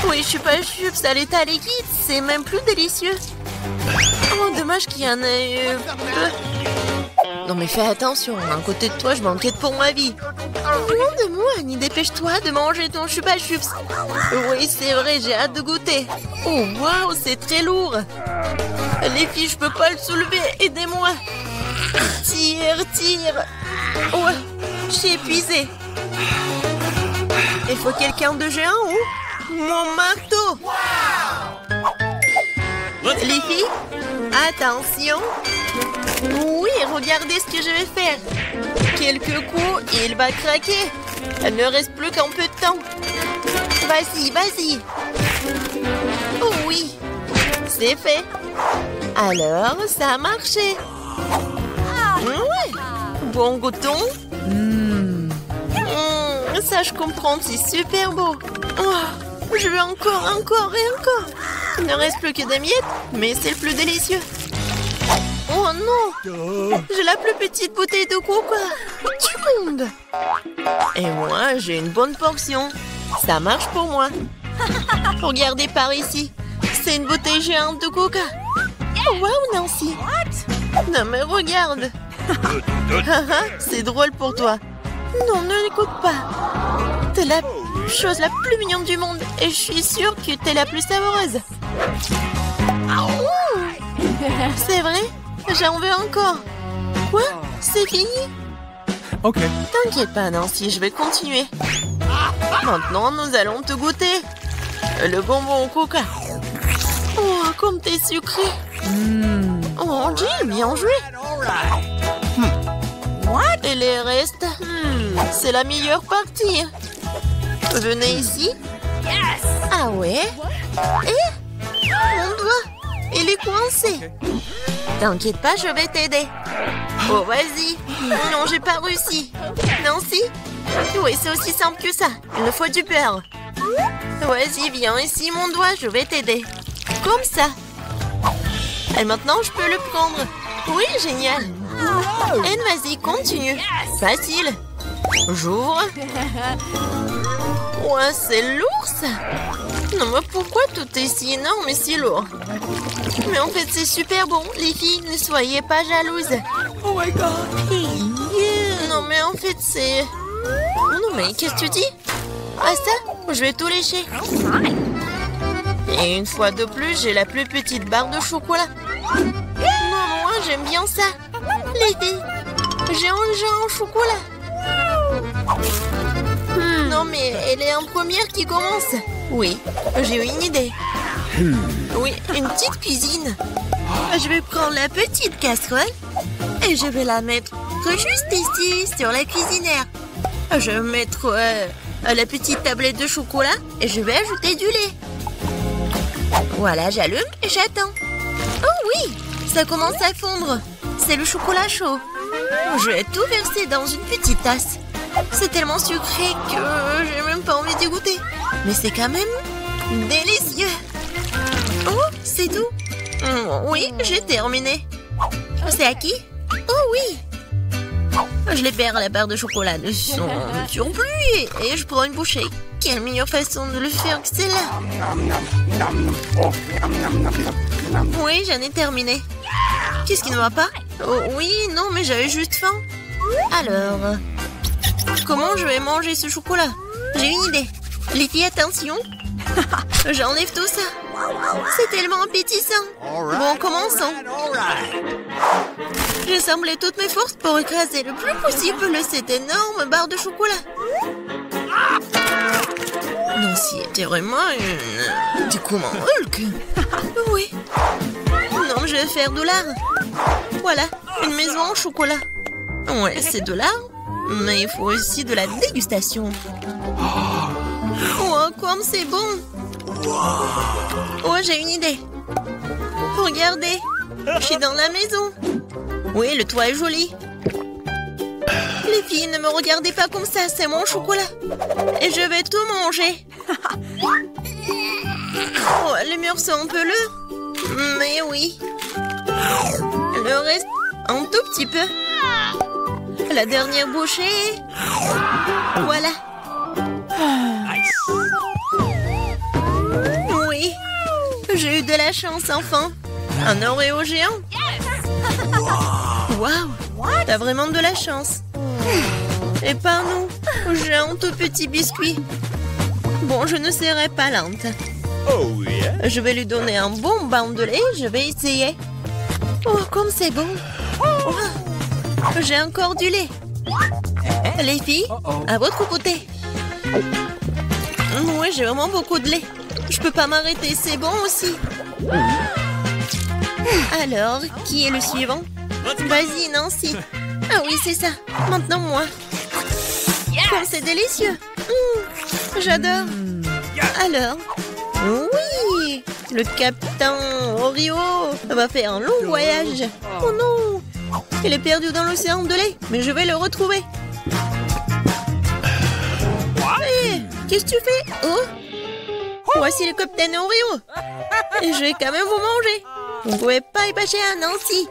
Oui, chupa-chups à l'état liquide, c'est même plus délicieux. Oh, dommage qu'il y en ait peu. Non mais fais attention, à côté de toi, je m'inquiète pour ma vie. Non de moi, Annie, dépêche-toi de manger ton chupa-chups. Oui, c'est vrai, j'ai hâte de goûter. Oh, waouh, c'est très lourd. Les filles, je peux pas le soulever, aidez-moi. Tire, tire. Ouais, je suis épuisée. Il faut quelqu'un de géant ou mon marteau. Les filles, attention. Oui, regardez ce que je vais faire. Quelques coups et il va craquer. Il ne reste plus qu'un peu de temps. Vas-y, vas-y. Oh oui, c'est fait. Alors, ça a marché. Ouais. Bon, goûtons. Ça, je comprends, c'est super beau. Oh, je veux encore et encore. Il ne reste plus que des miettes, mais c'est le plus délicieux. Oh non! J'ai la plus petite bouteille de coca du monde. Et moi, j'ai une bonne portion. Ça marche pour moi. Regardez par ici. C'est une bouteille géante de coca. Oh, wow, Nancy. Non, mais regarde. C'est drôle pour toi. Non, ne l'écoute pas. T'es la chose la plus mignonne du monde. Et je suis sûre que t'es la plus savoureuse. C'est vrai? J'en veux encore. Quoi? C'est fini? Ok. T'inquiète pas, Nancy, je vais continuer. Maintenant, nous allons te goûter. Le bonbon au coca. Oh, comme t'es sucré. Oh, Jill, bien joué. Et les restes? C'est la meilleure partie. Venez ici. Ah ouais? Et? Mon doigt, il est coincé. T'inquiète pas, je vais t'aider. Oh, vas-y. Non, j'ai pas réussi. Nancy? Oui, c'est aussi simple que ça. Il me faut du beurre. Vas-y, viens ici, mon doigt, je vais t'aider. Comme ça. Et maintenant, je peux le prendre. Oui, génial. Et vas-y, continue. Facile. J'ouvre. Ouais, c'est lourd, ça. Non, mais pourquoi tout est si énorme et si lourd? Mais en fait, c'est super bon. Les filles, ne soyez pas jalouses. Oh my god. Non, mais en fait, c'est... Non, mais qu'est-ce que tu dis? Ah, ça? Je vais tout lécher. Et une fois de plus, j'ai la plus petite barre de chocolat. Non, moi, j'aime bien ça. Les filles, j'ai un géant au chocolat. Non, mais elle est en première qui commence. Oui, j'ai eu une idée. Oui, une petite cuisine. Je vais prendre la petite casserole et je vais la mettre juste ici, sur la cuisinière. Je vais mettre la petite tablette de chocolat et je vais ajouter du lait. Voilà, j'allume et j'attends. Oh oui, ça commence à fondre. C'est le chocolat chaud. Je vais tout verser dans une petite tasse. C'est tellement sucré que j'ai même pas envie d'y goûter. Mais c'est quand même délicieux. Oh, c'est tout. Oui, j'ai terminé. C'est à qui? Oh oui. Je libère la barre de chocolat de son surplus et je prends une bouchée. Quelle meilleure façon de le faire que celle-là? Oui, j'en ai terminé. Qu'est-ce qui ne va pas? Oh, oui, non, mais j'avais juste faim. Alors, comment je vais manger ce chocolat? J'ai une idée. Les filles, attention. J'enlève tout ça. C'est tellement appétissant. Bon, commençons. J'ai semblé toutes mes forces pour écraser le plus possible cette énorme barre de chocolat. Ceci était vraiment une... Du coup, mon Hulk. Oui. Non, je vais faire de l'art. Voilà, une maison en chocolat. Ouais, c'est de l'art. Mais il faut aussi de la dégustation. Oh, comme c'est bon. Oh, j'ai une idée. Regardez, je suis dans la maison. Oui, le toit est joli. Les filles, ne me regardez pas comme ça, c'est mon chocolat. Et je vais tout manger. Oh, les murs sont un peu lourds. Mais oui. Le reste, un tout petit peu. La dernière bouchée. Voilà. Oui. J'ai eu de la chance, enfant. Un Oreo géant. Waouh. T'as vraiment de la chance. Et pas nous. J'ai un tout petit biscuit. Bon, je ne serai pas lente. Je vais lui donner un bon bain de lait. Je vais essayer. Oh, comme c'est bon. Oh, j'ai encore du lait. Les filles, à votre côté. Oui, j'ai vraiment beaucoup de lait. Je peux pas m'arrêter, c'est bon aussi. Alors, qui est le suivant? Vas-y, Nancy. Ah oui, c'est ça. Maintenant, moi. Comme c'est délicieux. J'adore. Alors, oui, le capitaine Oreo va faire un long voyage. Oh non, il est perdu dans l'océan de lait, mais je vais le retrouver. Hé, qu'est-ce que tu fais? Oh, voici le capitaine Oreo. Et je vais quand même vous manger. Vous ne pouvez pas y passer à Nancy.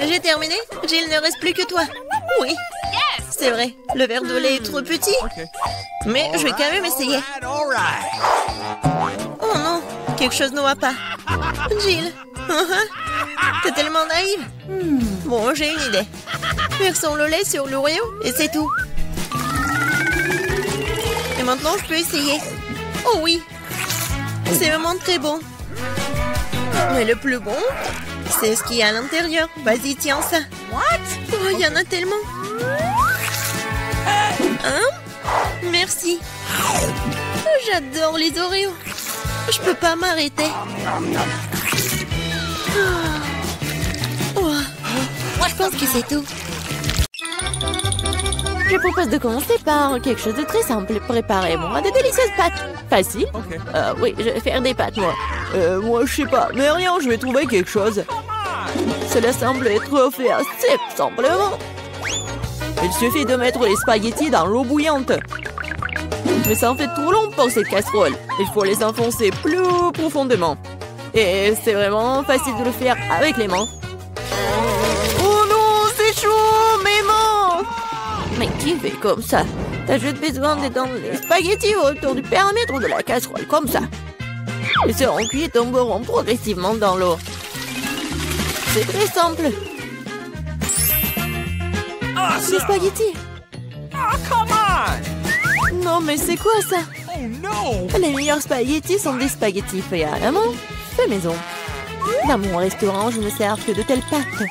J'ai terminé. Jill, ne reste plus que toi. Oui. C'est vrai, le verre de lait est trop petit. Mais je vais quand même essayer. Oh non, quelque chose ne va pas. Jill, t'es tellement naïve. Bon, j'ai une idée. Versons le lait sur l'Oreo et c'est tout. Et maintenant, je peux essayer. Oh oui, c'est vraiment très bon. Mais le plus bon, c'est ce qu'il y a à l'intérieur. Vas-y, tiens ça. Oh, il y en a tellement. Hein? Merci. J'adore les Oreos. Je peux pas m'arrêter. Oh. Je pense que c'est tout. Je propose de commencer par quelque chose de très simple. Préparez-moi de délicieuses pâtes. Facile. Oui, je vais faire des pâtes, moi. Moi, je sais pas. Mais rien, je vais trouver quelque chose. Cela semble être fait assez simplement. Il suffit de mettre les spaghettis dans l'eau bouillante. Mais ça en fait trop long pour cette casserole. Il faut les enfoncer plus profondément. Et c'est vraiment facile de le faire avec les mains. Oh non, c'est chaud, mes mains! Mais qui fait comme ça? T'as juste besoin d'étendre les spaghettis autour du périmètre de la casserole, comme ça. Ils seront cuits et tomberont progressivement dans l'eau. C'est très simple. Les spaghettis. Non, mais c'est quoi ça? Les meilleurs spaghettis sont des spaghettis faits à la main, fait maison. Dans mon restaurant, je ne sers que de telles pâtes.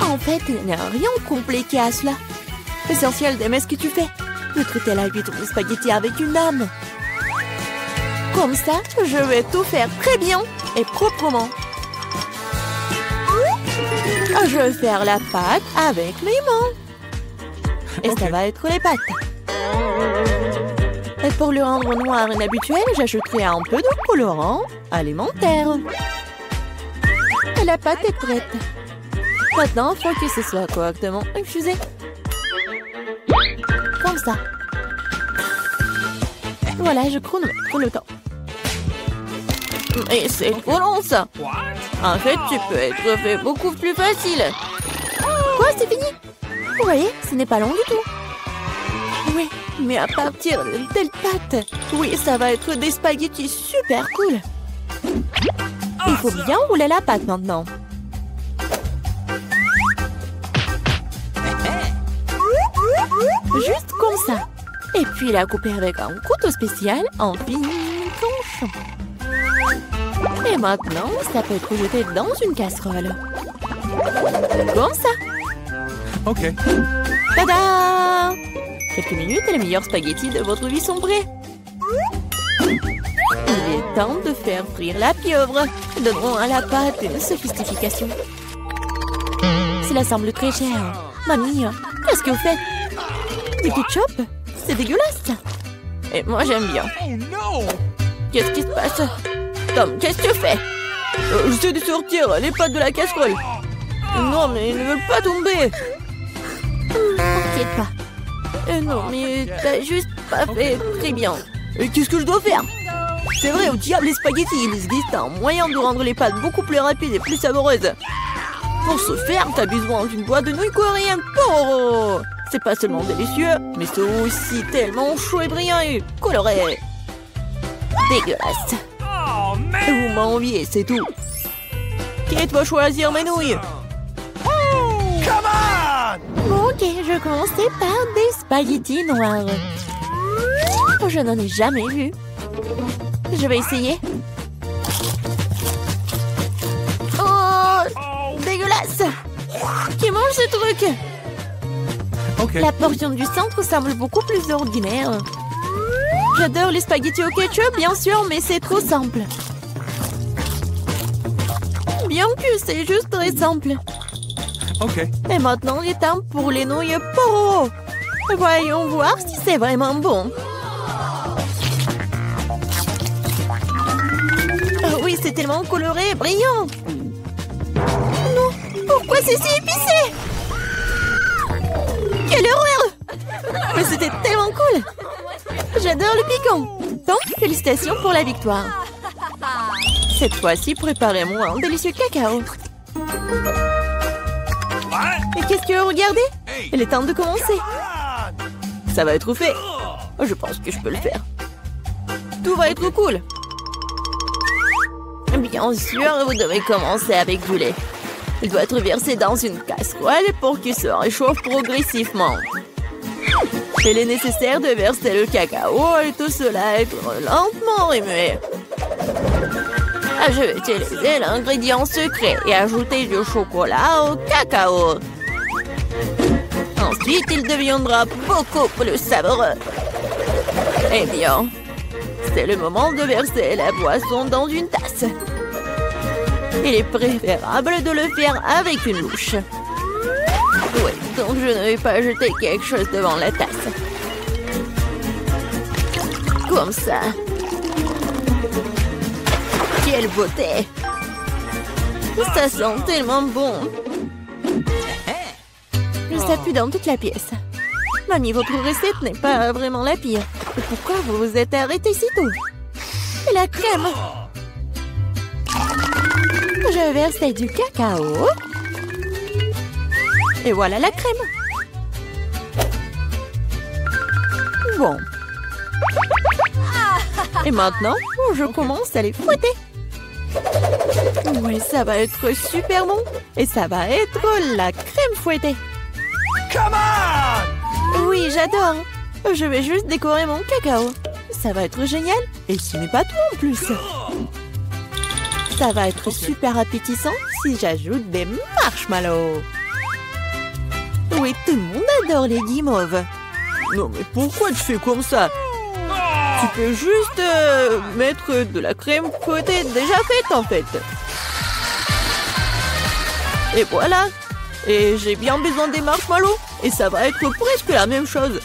En fait, il n'y a rien de compliqué à cela. L'essentiel d'aimer ce que tu fais. De traiter la huître de spaghettis avec une âme. Comme ça, je vais tout faire très bien et proprement. Je vais faire la pâte avec mes mains. Et ça va être les pâtes. Et pour le rendre noir et inhabituel, j'ajouterai un peu de colorant alimentaire. Et la pâte est prête. Maintenant, il faut que ce soit correctement infusé. Comme ça. Voilà, je chronomètre le temps. Et c'est trop long, ça. En fait, tu peux être fait beaucoup plus facile. Quoi, c'est fini? Vous voyez, ce n'est pas long du tout. Oui, mais à partir de telle pâte, oui, ça va être des spaghettis super cool. Il faut bien rouler la pâte maintenant. Juste comme ça. Et puis la couper avec un couteau spécial en fines tranches. Et maintenant, ça peut être jeté dans une casserole. Comme ça. Ok. Tada! Quelques minutes et les meilleurs spaghettis de votre vie sont prêts. Il est temps de faire frire la pieuvre. Donnons à la pâte une sophistication. Cela semble très cher. Mamie, qu'est-ce que vous faites? Du ketchup? C'est dégueulasse. Et moi, j'aime bien. Qu'est-ce qui se passe? Tom, qu'est-ce que tu fais? J'essaie de sortir les pâtes de la casserole. Non, mais ils ne veulent pas tomber. T'inquiète pas. Non, mais t'as juste pas fait très bien. Et qu'est-ce que je dois faire? C'est vrai, au diable les spaghettis, il existe un moyen de rendre les pâtes beaucoup plus rapides et plus savoureuses. Pour ce faire, t'as besoin d'une boîte de nouilles coréennes Poro. C'est pas seulement délicieux, mais c'est aussi tellement chaud et brillant et coloré. Dégueulasse. Vous m'enviez, c'est tout. Kate va choisir mes nouilles. Bon, ok, je commencerai par des spaghettis noirs. Je n'en ai jamais vu. Je vais essayer. Oh, dégueulasse. Qui mange ce truc? Okay. La portion du centre semble beaucoup plus ordinaire. J'adore les spaghettis au ketchup, bien sûr, mais c'est trop simple. Bien que c'est juste très simple. Ok. Et maintenant, il est temps pour les nouilles Poro. Voyons voir si c'est vraiment bon. Oh oui, c'est tellement coloré et brillant. Non, pourquoi c'est si épicé? Quelle horreur! Mais c'était tellement cool. J'adore le piquant. Donc, félicitations pour la victoire. Cette fois-ci, préparez-moi un délicieux cacao. Et qu'est-ce que vous regardez? Il est temps de commencer. Ça va être fait. Je pense que je peux le faire. Tout va être cool. Bien sûr, vous devez commencer avec du lait. Il doit être versé dans une casserole pour qu'il se réchauffe progressivement. Il est nécessaire de verser le cacao et tout cela être lentement remué. Je vais utiliser l'ingrédient secret et ajouter du chocolat au cacao. Ensuite, il deviendra beaucoup plus savoureux. Eh bien, c'est le moment de verser la boisson dans une tasse. Il est préférable de le faire avec une louche. Oui, donc je ne vais pas jeter quelque chose devant la tasse. Comme ça. Quelle beauté! Ça sent tellement bon. Ça pue dans toute la pièce. Mamie, votre recette n'est pas vraiment la pire. Et pourquoi vous vous êtes arrêtée si tôt? Et la crème? Je verse du cacao. Et voilà la crème. Bon. Et maintenant, je commence à les fouetter. Oui, ça va être super bon. Et ça va être la crème fouettée. Oui, j'adore. Je vais juste décorer mon cacao. Ça va être génial. Et ce n'est pas tout en plus. Ça va être super appétissant si j'ajoute des marshmallows. Oui, tout le monde adore les guimauves. Non, mais pourquoi tu fais comme ça? Tu peux juste mettre de la crème fouettée déjà faite, en fait. Et voilà. Et j'ai bien besoin des marshmallows. Et ça va être presque la même chose.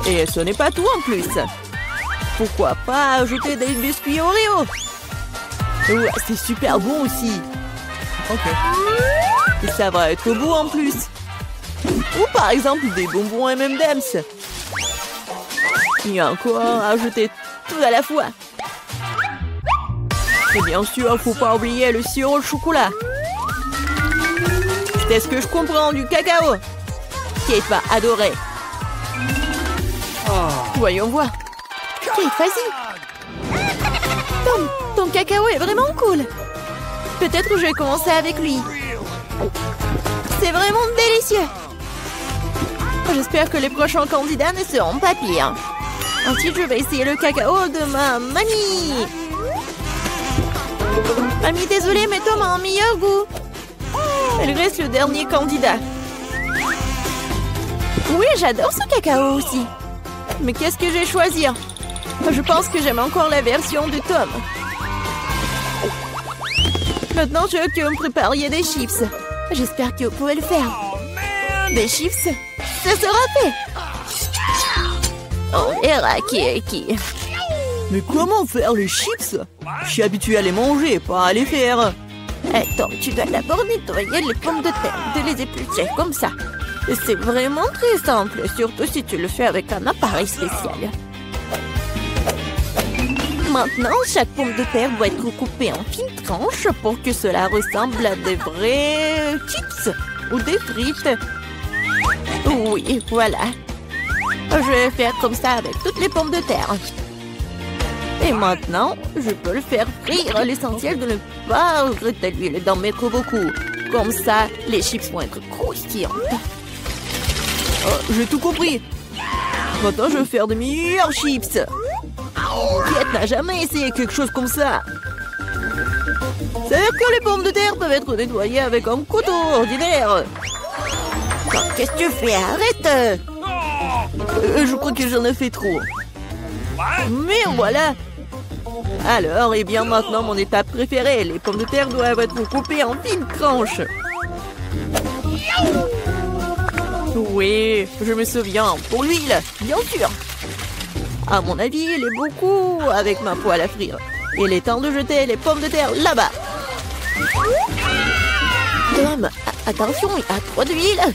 Et ce n'est pas tout en plus. Pourquoi pas ajouter des biscuits Oreo? Ouais, c'est super bon aussi. Ok. Et ça va être beau en plus. Ou par exemple des bonbons M&M's. Et encore ajouter tout à la fois. Et bien sûr, faut pas oublier le sirop de chocolat. C'est ce que je comprends du cacao. Kate va adorer. Voyons voir. Kate, vas-y. Tom, ton cacao est vraiment cool. Peut-être que je vais commencer avec lui. C'est vraiment délicieux. J'espère que les prochains candidats ne seront pas pires. Ensuite, je vais essayer le cacao de ma mamie. Mamie, désolée, mais Tom a un meilleur goût. Elle reste le dernier candidat. Oui, j'adore ce cacao aussi. Mais qu'est-ce que je vais choisir? Je pense que j'aime encore la version de Tom. Maintenant, je veux que vous me prépariez des chips. J'espère que vous pouvez le faire. Des chips, ça sera fait. On verra qui est qui. Mais comment faire les chips? Je suis habituée à les manger, pas à les faire. Attends, tu dois d'abord nettoyer les pommes de terre, de les éplucher comme ça. C'est vraiment très simple, surtout si tu le fais avec un appareil spécial. Maintenant, chaque pomme de terre doit être coupée en fines tranches pour que cela ressemble à des vrais chips ou des frites. Oui, voilà. Je vais faire comme ça avec toutes les pommes de terre. Et maintenant, je peux le faire frire. L'essentiel de ne pas regretter l'huile et d'en mettre beaucoup. Comme ça, les chips vont être croustillantes. Oh, j'ai tout compris. Maintenant, je vais faire de meilleurs chips. Kate n'a jamais essayé quelque chose comme ça. C'est-à-dire que les pommes de terre peuvent être nettoyées avec un couteau ordinaire. Qu'est-ce que tu fais? Arrête! Je crois que j'en ai fait trop. Mais voilà. Alors, et bien maintenant, mon étape préférée. Les pommes de terre doivent être coupées en fines tranches. Oui, je me souviens. Pour l'huile, bien sûr. À mon avis, il est beaucoup avec ma poêle à frire. Il est temps de jeter les pommes de terre là-bas. Tom, attention, il y a trop d'huile.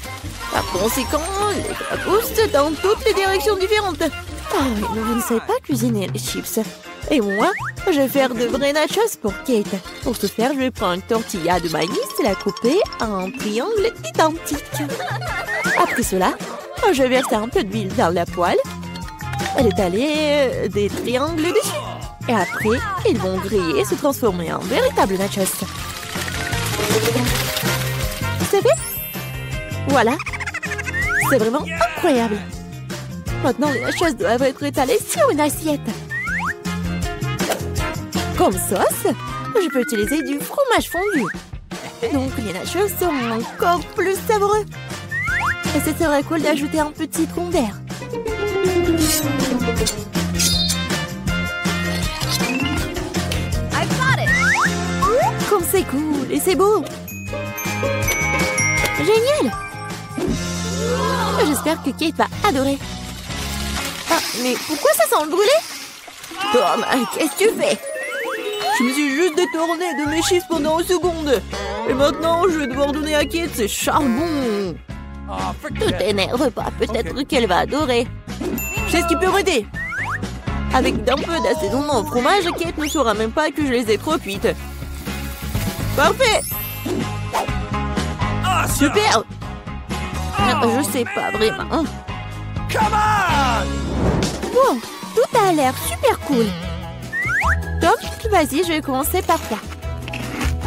Par conséquent, les poussent dans toutes les directions différentes. Ah oui, mais vous ne savez pas cuisiner les chips. Et moi, je vais faire de vrais nachos pour Kate. Pour ce faire, je vais prendre une tortilla de maïs et la couper en triangles identiques. Après cela, je vais verser un peu d'huile dans la poêle et étaler des triangles dessus. Et après, ils vont griller et se transformer en véritables nachos. C'est fait? Voilà. C'est vraiment incroyable. Maintenant, les nachos doivent être étalés sur une assiette. Comme sauce, je peux utiliser du fromage fondu. Donc, les nachos seront encore plus savoureux. Et ce serait cool d'ajouter un petit citron vert. Comme c'est cool et c'est beau. Génial. J'espère que Kate va adorer. Ah, mais pourquoi ça sent brûlé? Tom, qu'est-ce que tu fais? Je me suis juste détournée de mes chips pendant une seconde. Et maintenant, je vais devoir donner à Kate ses charbons. Tout t'énerve pas, peut-être qu'elle va adorer. Je sais ce qui peut m'aider. Avec d'un peu d'assaisonnement au fromage, Kate ne saura même pas que je les ai trop cuites. Parfait. Super. Je sais pas vraiment. Bon, tout a l'air super cool. Top, vas-y, je vais commencer par ça.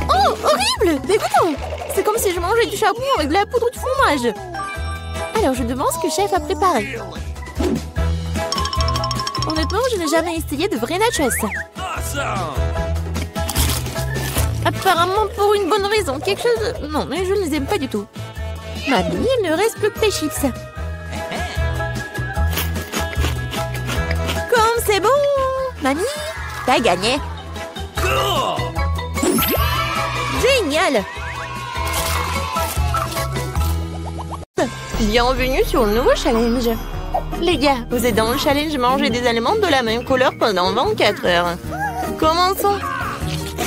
Oh, horrible! Dégoûtant! C'est comme si je mangeais du charbon avec de la poudre de fromage. Alors, je demande ce que chef a préparé. Honnêtement, je n'ai jamais essayé de vrais nachos. Apparemment pour une bonne raison. Quelque chose... Non, mais je ne les aime pas du tout. Mamie, il ne reste plus que tes chips. Comme c'est bon! Mamie, t'as gagné. Génial! Bienvenue sur le nouveau challenge. Les gars, vous êtes dans le challenge manger des aliments de la même couleur pendant 24 heures. Commençons.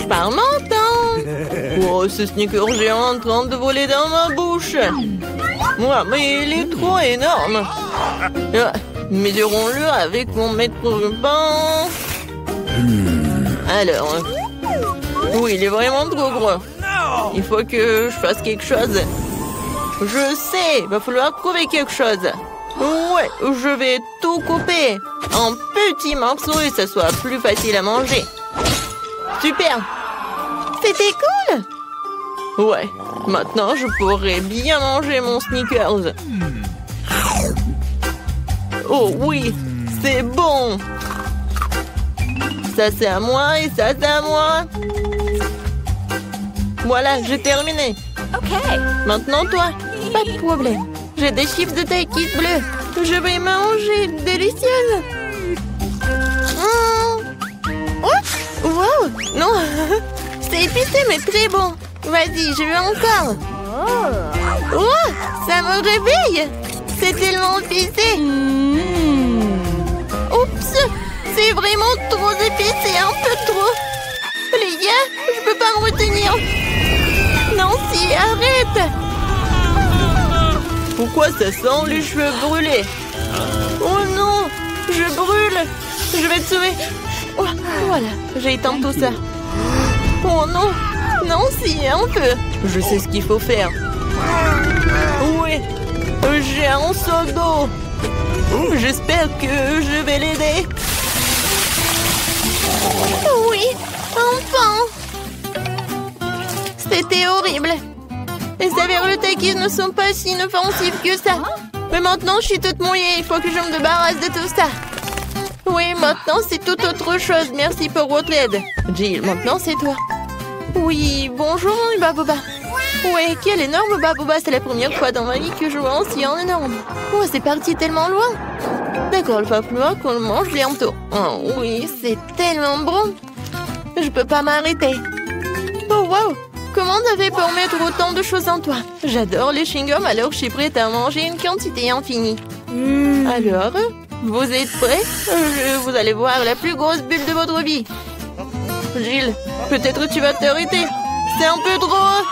Par mon temps. Oh, ce sneaker géant en train de voler dans ma bouche. Ouais, mais il est trop énorme. Mesurons-le avec mon mètre ruban. Alors, oui, il est vraiment trop gros. Il faut que je fasse quelque chose. Je sais, il va falloir trouver quelque chose. Ouais, je vais tout couper en petits morceaux et ça soit plus facile à manger. Super! C'était cool! Ouais, maintenant je pourrais bien manger mon Snickers. Oh oui, c'est bon! Ça c'est à moi et ça c'est à moi. Voilà, j'ai terminé. Ok. Maintenant toi. Pas de problème. J'ai des chips de taquis bleus. Je vais manger. Délicieuse. Oh, wow. Non. C'est épicé, mais très bon. Vas-y, je veux encore. Oh, ça me réveille. C'est tellement épicé. Oups, c'est vraiment trop épicé, un peu trop. Les gars, je peux pas me retenir. Nancy, arrête. Pourquoi ça sent les cheveux brûlés? Oh non, je brûle. Je vais te sauver. Oh, voilà, j'ai éteint tout ça. Oh non, Nancy, un peu. Je sais ce qu'il faut faire. Oui, j'ai un seau d'eau. J'espère que je vais l'aider. Oui, enfin. C'était horrible. Les saveurs de taquis ne sont pas si inoffensives que ça. Mais maintenant, je suis toute mouillée. Il faut que je me débarrasse de tout ça. Oui, maintenant, c'est tout autre chose. Merci pour votre aide. Jill, maintenant, c'est toi. Oui, bonjour, mon Baboba. Ouais, quel énorme Baboba. C'est la première fois dans ma vie que je vois un si énorme. Oh, c'est parti tellement loin. D'accord, il va falloir qu'on le mange bientôt. Oh oui, c'est tellement bon. Je peux pas m'arrêter. Oh, wow. Comment t'as fait pour mettre autant de choses en toi? J'adore les chewing-gums, alors je suis prête à manger une quantité infinie. Alors, vous êtes prêts? Vous allez voir la plus grosse bulle de votre vie. Jill, peut-être tu vas t'arrêter. C'est un peu trop.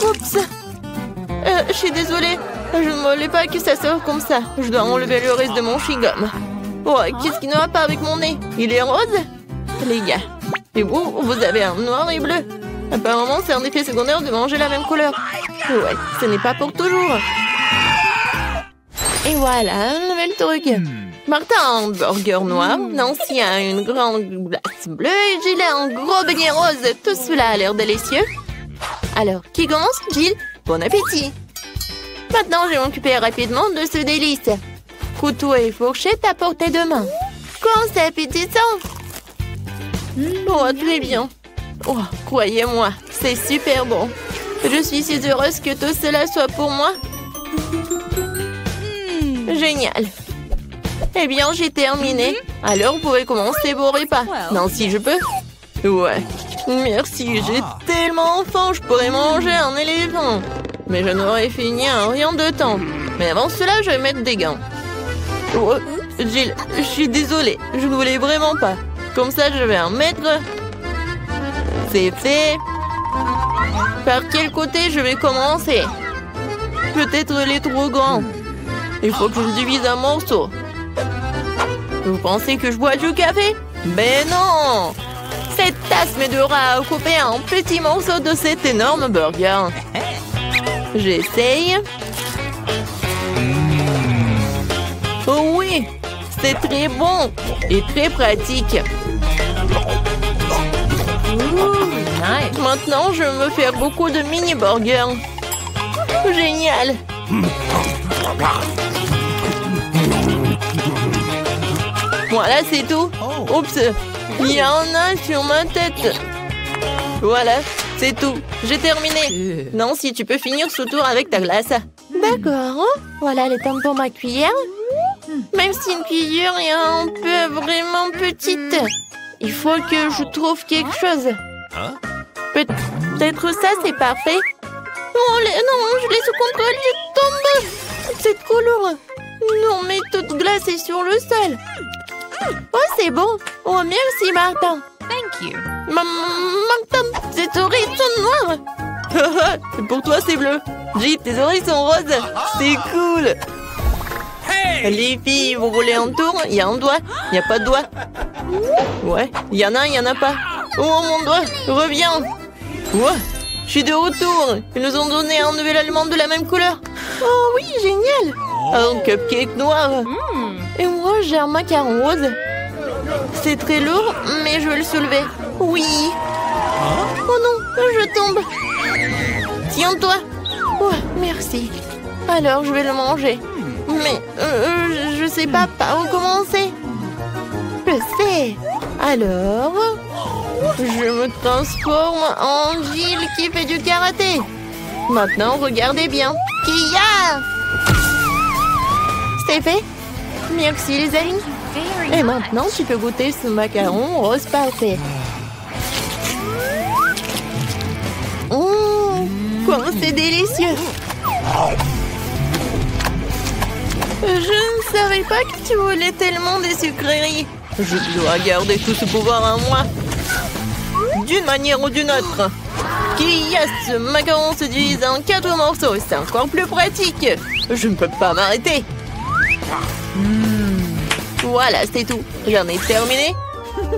Oups. Je suis désolée. Je ne voulais pas que ça sorte comme ça. Je dois enlever le reste de mon chewing-gum. Oh, qu'est-ce qui ne va pas avec mon nez? Il est rose? Les gars. Et vous avez un noir et bleu. Apparemment, c'est un effet secondaire de manger la même couleur. Ouais, ce n'est pas pour toujours. Et voilà, un nouvel truc. Martin a un burger noir, Nancy a une grande glace bleue et Jill a un gros beignet rose. Tout cela a l'air délicieux. Alors, qui commence? Jill, bon appétit. Maintenant, je vais m'occuper rapidement de ce délice. Couteau et fourchette à portée de main. Quand c'est appétissant. Oh, très bien. Oh, croyez-moi, c'est super bon. Je suis si heureuse que tout cela soit pour moi. Génial. Eh bien, j'ai terminé. Alors, vous pouvez commencer vos repas. Non, si je peux. Ouais. Merci, j'ai tellement faim, je pourrais manger un éléphant. Mais je n'aurais fini en rien de temps. Mais avant cela, je vais mettre des gants. Oh, Jill, je suis désolée. Je ne voulais vraiment pas. Comme ça, je vais en mettre. C'est fait. Par quel côté je vais commencer? Peut-être les trop grands. Il faut que je le divise en morceaux. Vous pensez que je bois du café? Ben non! Cette tasse m'aidera à couper un petit morceau de cet énorme burger. J'essaye. Oh oui! C'est très bon et très pratique. Maintenant, je vais me faire beaucoup de mini-burgers. Génial! Voilà, c'est tout. Oups, il y en a sur ma tête. Voilà, c'est tout. J'ai terminé. Nancy, tu peux finir ce tour avec ta glace. D'accord. Voilà les temps pour ma cuillère. Même si une cuillère est un peu vraiment petite, il faut que je trouve quelque chose. Peut-être ça, c'est parfait. Oh, non, je laisse au contrôle, je tombe. C'est trop lourd. Non, mais toute glace est sur le sol. Oh, c'est bon. Oh, merci, Martin. Thank you. Martin, tes oreilles sont noires. Pour toi, c'est bleu. Jill, tes oreilles sont roses. C'est cool. Les filles, vous voulez un tour? Il y a un doigt. Il n'y a pas de doigt. Ouais, il y en a, il n'y en a pas. Oh, mon doigt, reviens. Ouais, je suis de retour. Ils nous ont donné un nouvel aliment de la même couleur. Oh oui, génial. Un cupcake noir. Et moi, j'ai un macaron rose. C'est très lourd, mais je vais le soulever. Oui. Oh non, je tombe. Tiens-toi. Oh, merci. Alors, je vais le manger. Mais je sais pas par où commencer. Je sais. Alors, je me transforme en Jill qui fait du karaté. Maintenant, regardez bien. Kia! C'est fait. Merci les amis. Et maintenant, tu peux goûter ce macaron rose parfait. Comment c'est délicieux. Je ne savais pas que tu voulais tellement des sucreries. Je dois garder tout ce pouvoir en moi. D'une manière ou d'une autre. Ce macaron se divise en 4 morceaux. C'est encore plus pratique. Je ne peux pas m'arrêter. Voilà, c'est tout. J'en ai terminé.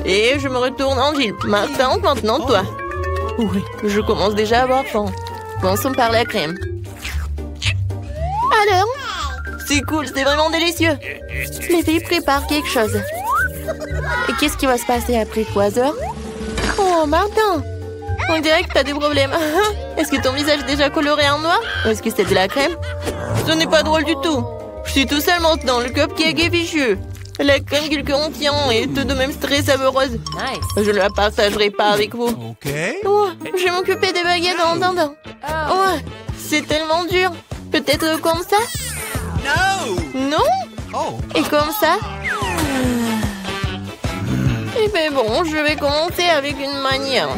Et je me retourne en Jill. Martin, maintenant toi. Oui, je commence déjà à avoir faim. Commençons par la crème. Alors? C'est cool, c'est vraiment délicieux. Les filles préparent quelque chose. Et qu'est-ce qui va se passer après, Quasar? Oh, Martin! On dirait que t'as des problèmes. Est-ce que ton visage est déjà coloré en noir? Ou est-ce que c'est de la crème? Ce n'est pas drôle du tout. Je suis tout seul maintenant, le cupcake est fichu. La crème qu'il contient est tout de même très savoureuse. Nice. Je ne la partagerai pas avec vous. Okay. Oh, je vais m'occuper des baguettes en attendant. Oh, c'est tellement dur. Peut-être comme ça? Non? Oh. Et comme ça? Eh bien bon, je vais commencer avec une manière.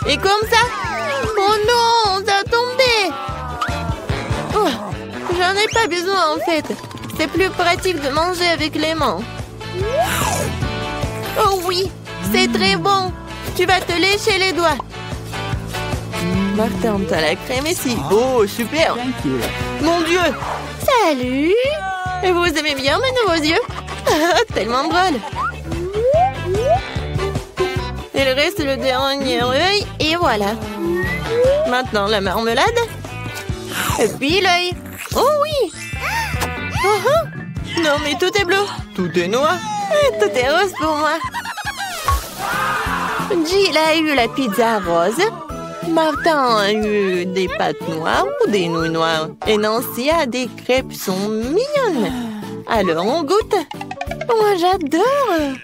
Et comme ça? Oh non, ça a tombé. Oh, j'en ai pas besoin en fait. C'est plus pratique de manger avec les mains. Oh oui, c'est très bon. Tu vas te lécher les doigts. Martin, t'as la crème ici. Oh, super. Mon Dieu. Salut. Et vous aimez bien mes nouveaux yeux? Tellement drôle. Il reste le dernier œil et voilà. Maintenant la marmelade. Et puis l'œil. Oh oui. Non mais tout est bleu. Tout est noir. Et tout est rose pour moi. Jill a eu la pizza rose. Martin a eu des pâtes noires ou des nouilles noires. Et Nancy a des crêpes sont mignonnes. Alors on goûte. Moi j'adore.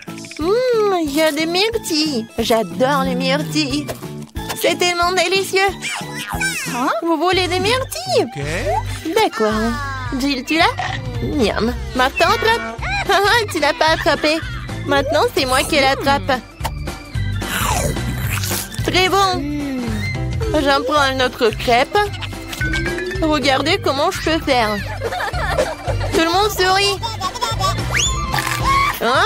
Il y a des myrtilles. J'adore les myrtilles. C'est tellement délicieux. Vous voulez des myrtilles? Okay. D'accord. Jill, tu l'as? Miam. Martin, attrape. Tu l'as pas attrapé. Maintenant, c'est moi qui l'attrape. Très bon. J'en prends une autre crêpe. Regardez comment je peux faire. Tout le monde sourit. Hein?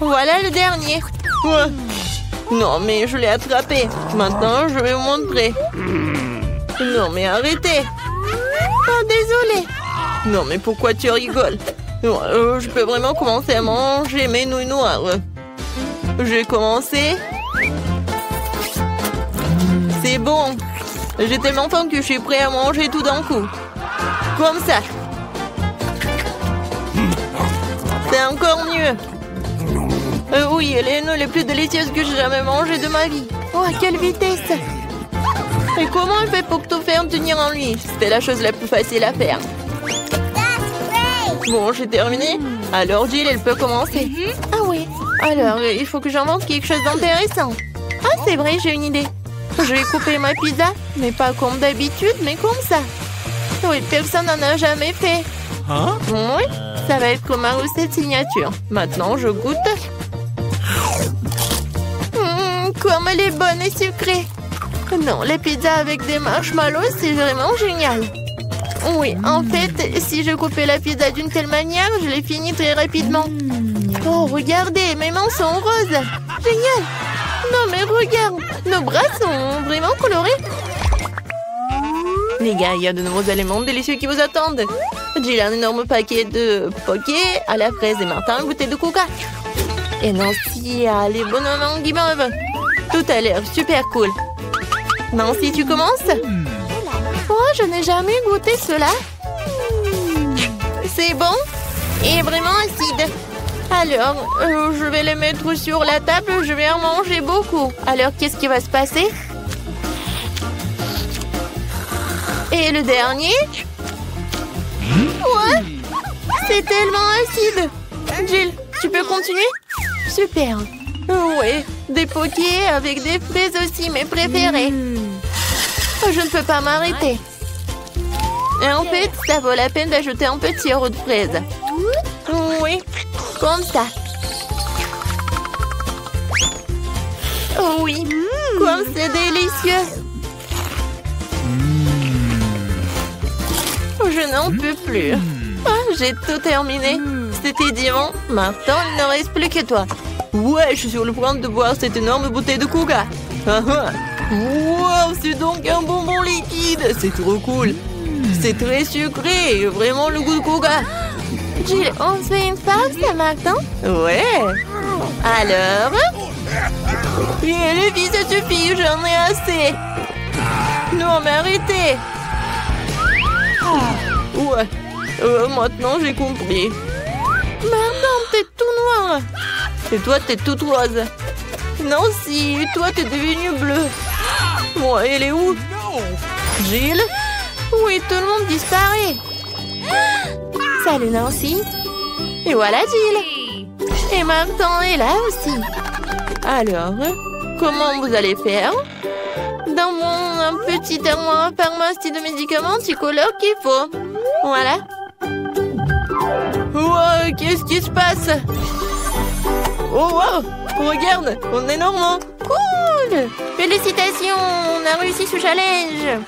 Voilà le dernier. Ouais. Non, mais je l'ai attrapé. Maintenant, je vais vous montrer. Non, mais arrêtez. Oh, désolé. Non, mais pourquoi tu rigoles? Je peux vraiment commencer à manger mes nouilles noires. J'ai commencé. C'est bon. J'ai tellement faim que je suis prêt à manger tout d'un coup. Comme ça. C'est encore mieux. Oui, les nouilles les plus délicieuses que j'ai jamais mangées de ma vie. Oh, à quelle vitesse! Et comment elle fait pour tout faire tenir en lui? C'était la chose la plus facile à faire. Bon, j'ai terminé. Alors Jill, elle peut commencer. Ah oui. Alors, il faut que j'invente quelque chose d'intéressant. Ah, c'est vrai, j'ai une idée. Je vais couper ma pizza, mais pas comme d'habitude, mais comme ça. Oui, personne n'en a jamais fait. Hein? Oui, ça va être ma recette signature. Maintenant, je goûte. Comme elle est bonne et sucrée. Non, les pizzas avec des marshmallows, c'est vraiment génial. Oui, en fait, si je coupais la pizza d'une telle manière, je l'ai fini très rapidement. Oh, regardez, mes mains sont roses. Génial. Non, mais regarde, nos bras sont vraiment colorés. Les gars, il y a de nouveaux aliments délicieux qui vous attendent. Jill a un énorme paquet de poké à la fraise et Martin une bouteille de coca. Et Nancy a les bonhommes en guimauve. Tout a l'air super cool. Nancy, tu commences? Oh, je n'ai jamais goûté cela. C'est bon et vraiment acide. Alors, je vais les mettre sur la table. Je vais en manger beaucoup. Alors, qu'est-ce qui va se passer? Et le dernier? Ouais, c'est tellement acide. Jill, tu peux continuer? Super. Oui, des pokés avec des fraises aussi, mes préférés. Je ne peux pas m'arrêter. Et en fait, ça vaut la peine d'ajouter un peu de sirop de fraise. Oui, comme ça. Oh oui, comme c'est délicieux. Je n'en peux plus. Ah, j'ai tout terminé. C'était diamant. Maintenant, il ne reste plus que toi. Ouais, je suis sur le point de boire cette énorme bouteille de coca. Wow, c'est donc un bonbon liquide. C'est trop cool. C'est très sucré. Vraiment le goût de coca. Jill, on se fait une pause, Martin? Ouais. Alors? Et les filles, ça suffit. J'en ai assez. Non, mais arrêtez. Ouais. Maintenant, j'ai compris. Martin, t'es tout noir. Et toi, t'es toute rose. Nancy, toi, t'es devenue bleue. Moi, elle est où? Jill? Oui, tout le monde disparaît. Salut, Nancy. Et voilà, Jill. Et Martin est là aussi. Alors, comment vous allez faire? Dans mon petit armoire pharmacie de médicaments, tu colores qu'il faut. Voilà. Wow, qu'est-ce qui se passe? Oh wow, regarde, on est normand. Cool. Félicitations, on a réussi ce challenge.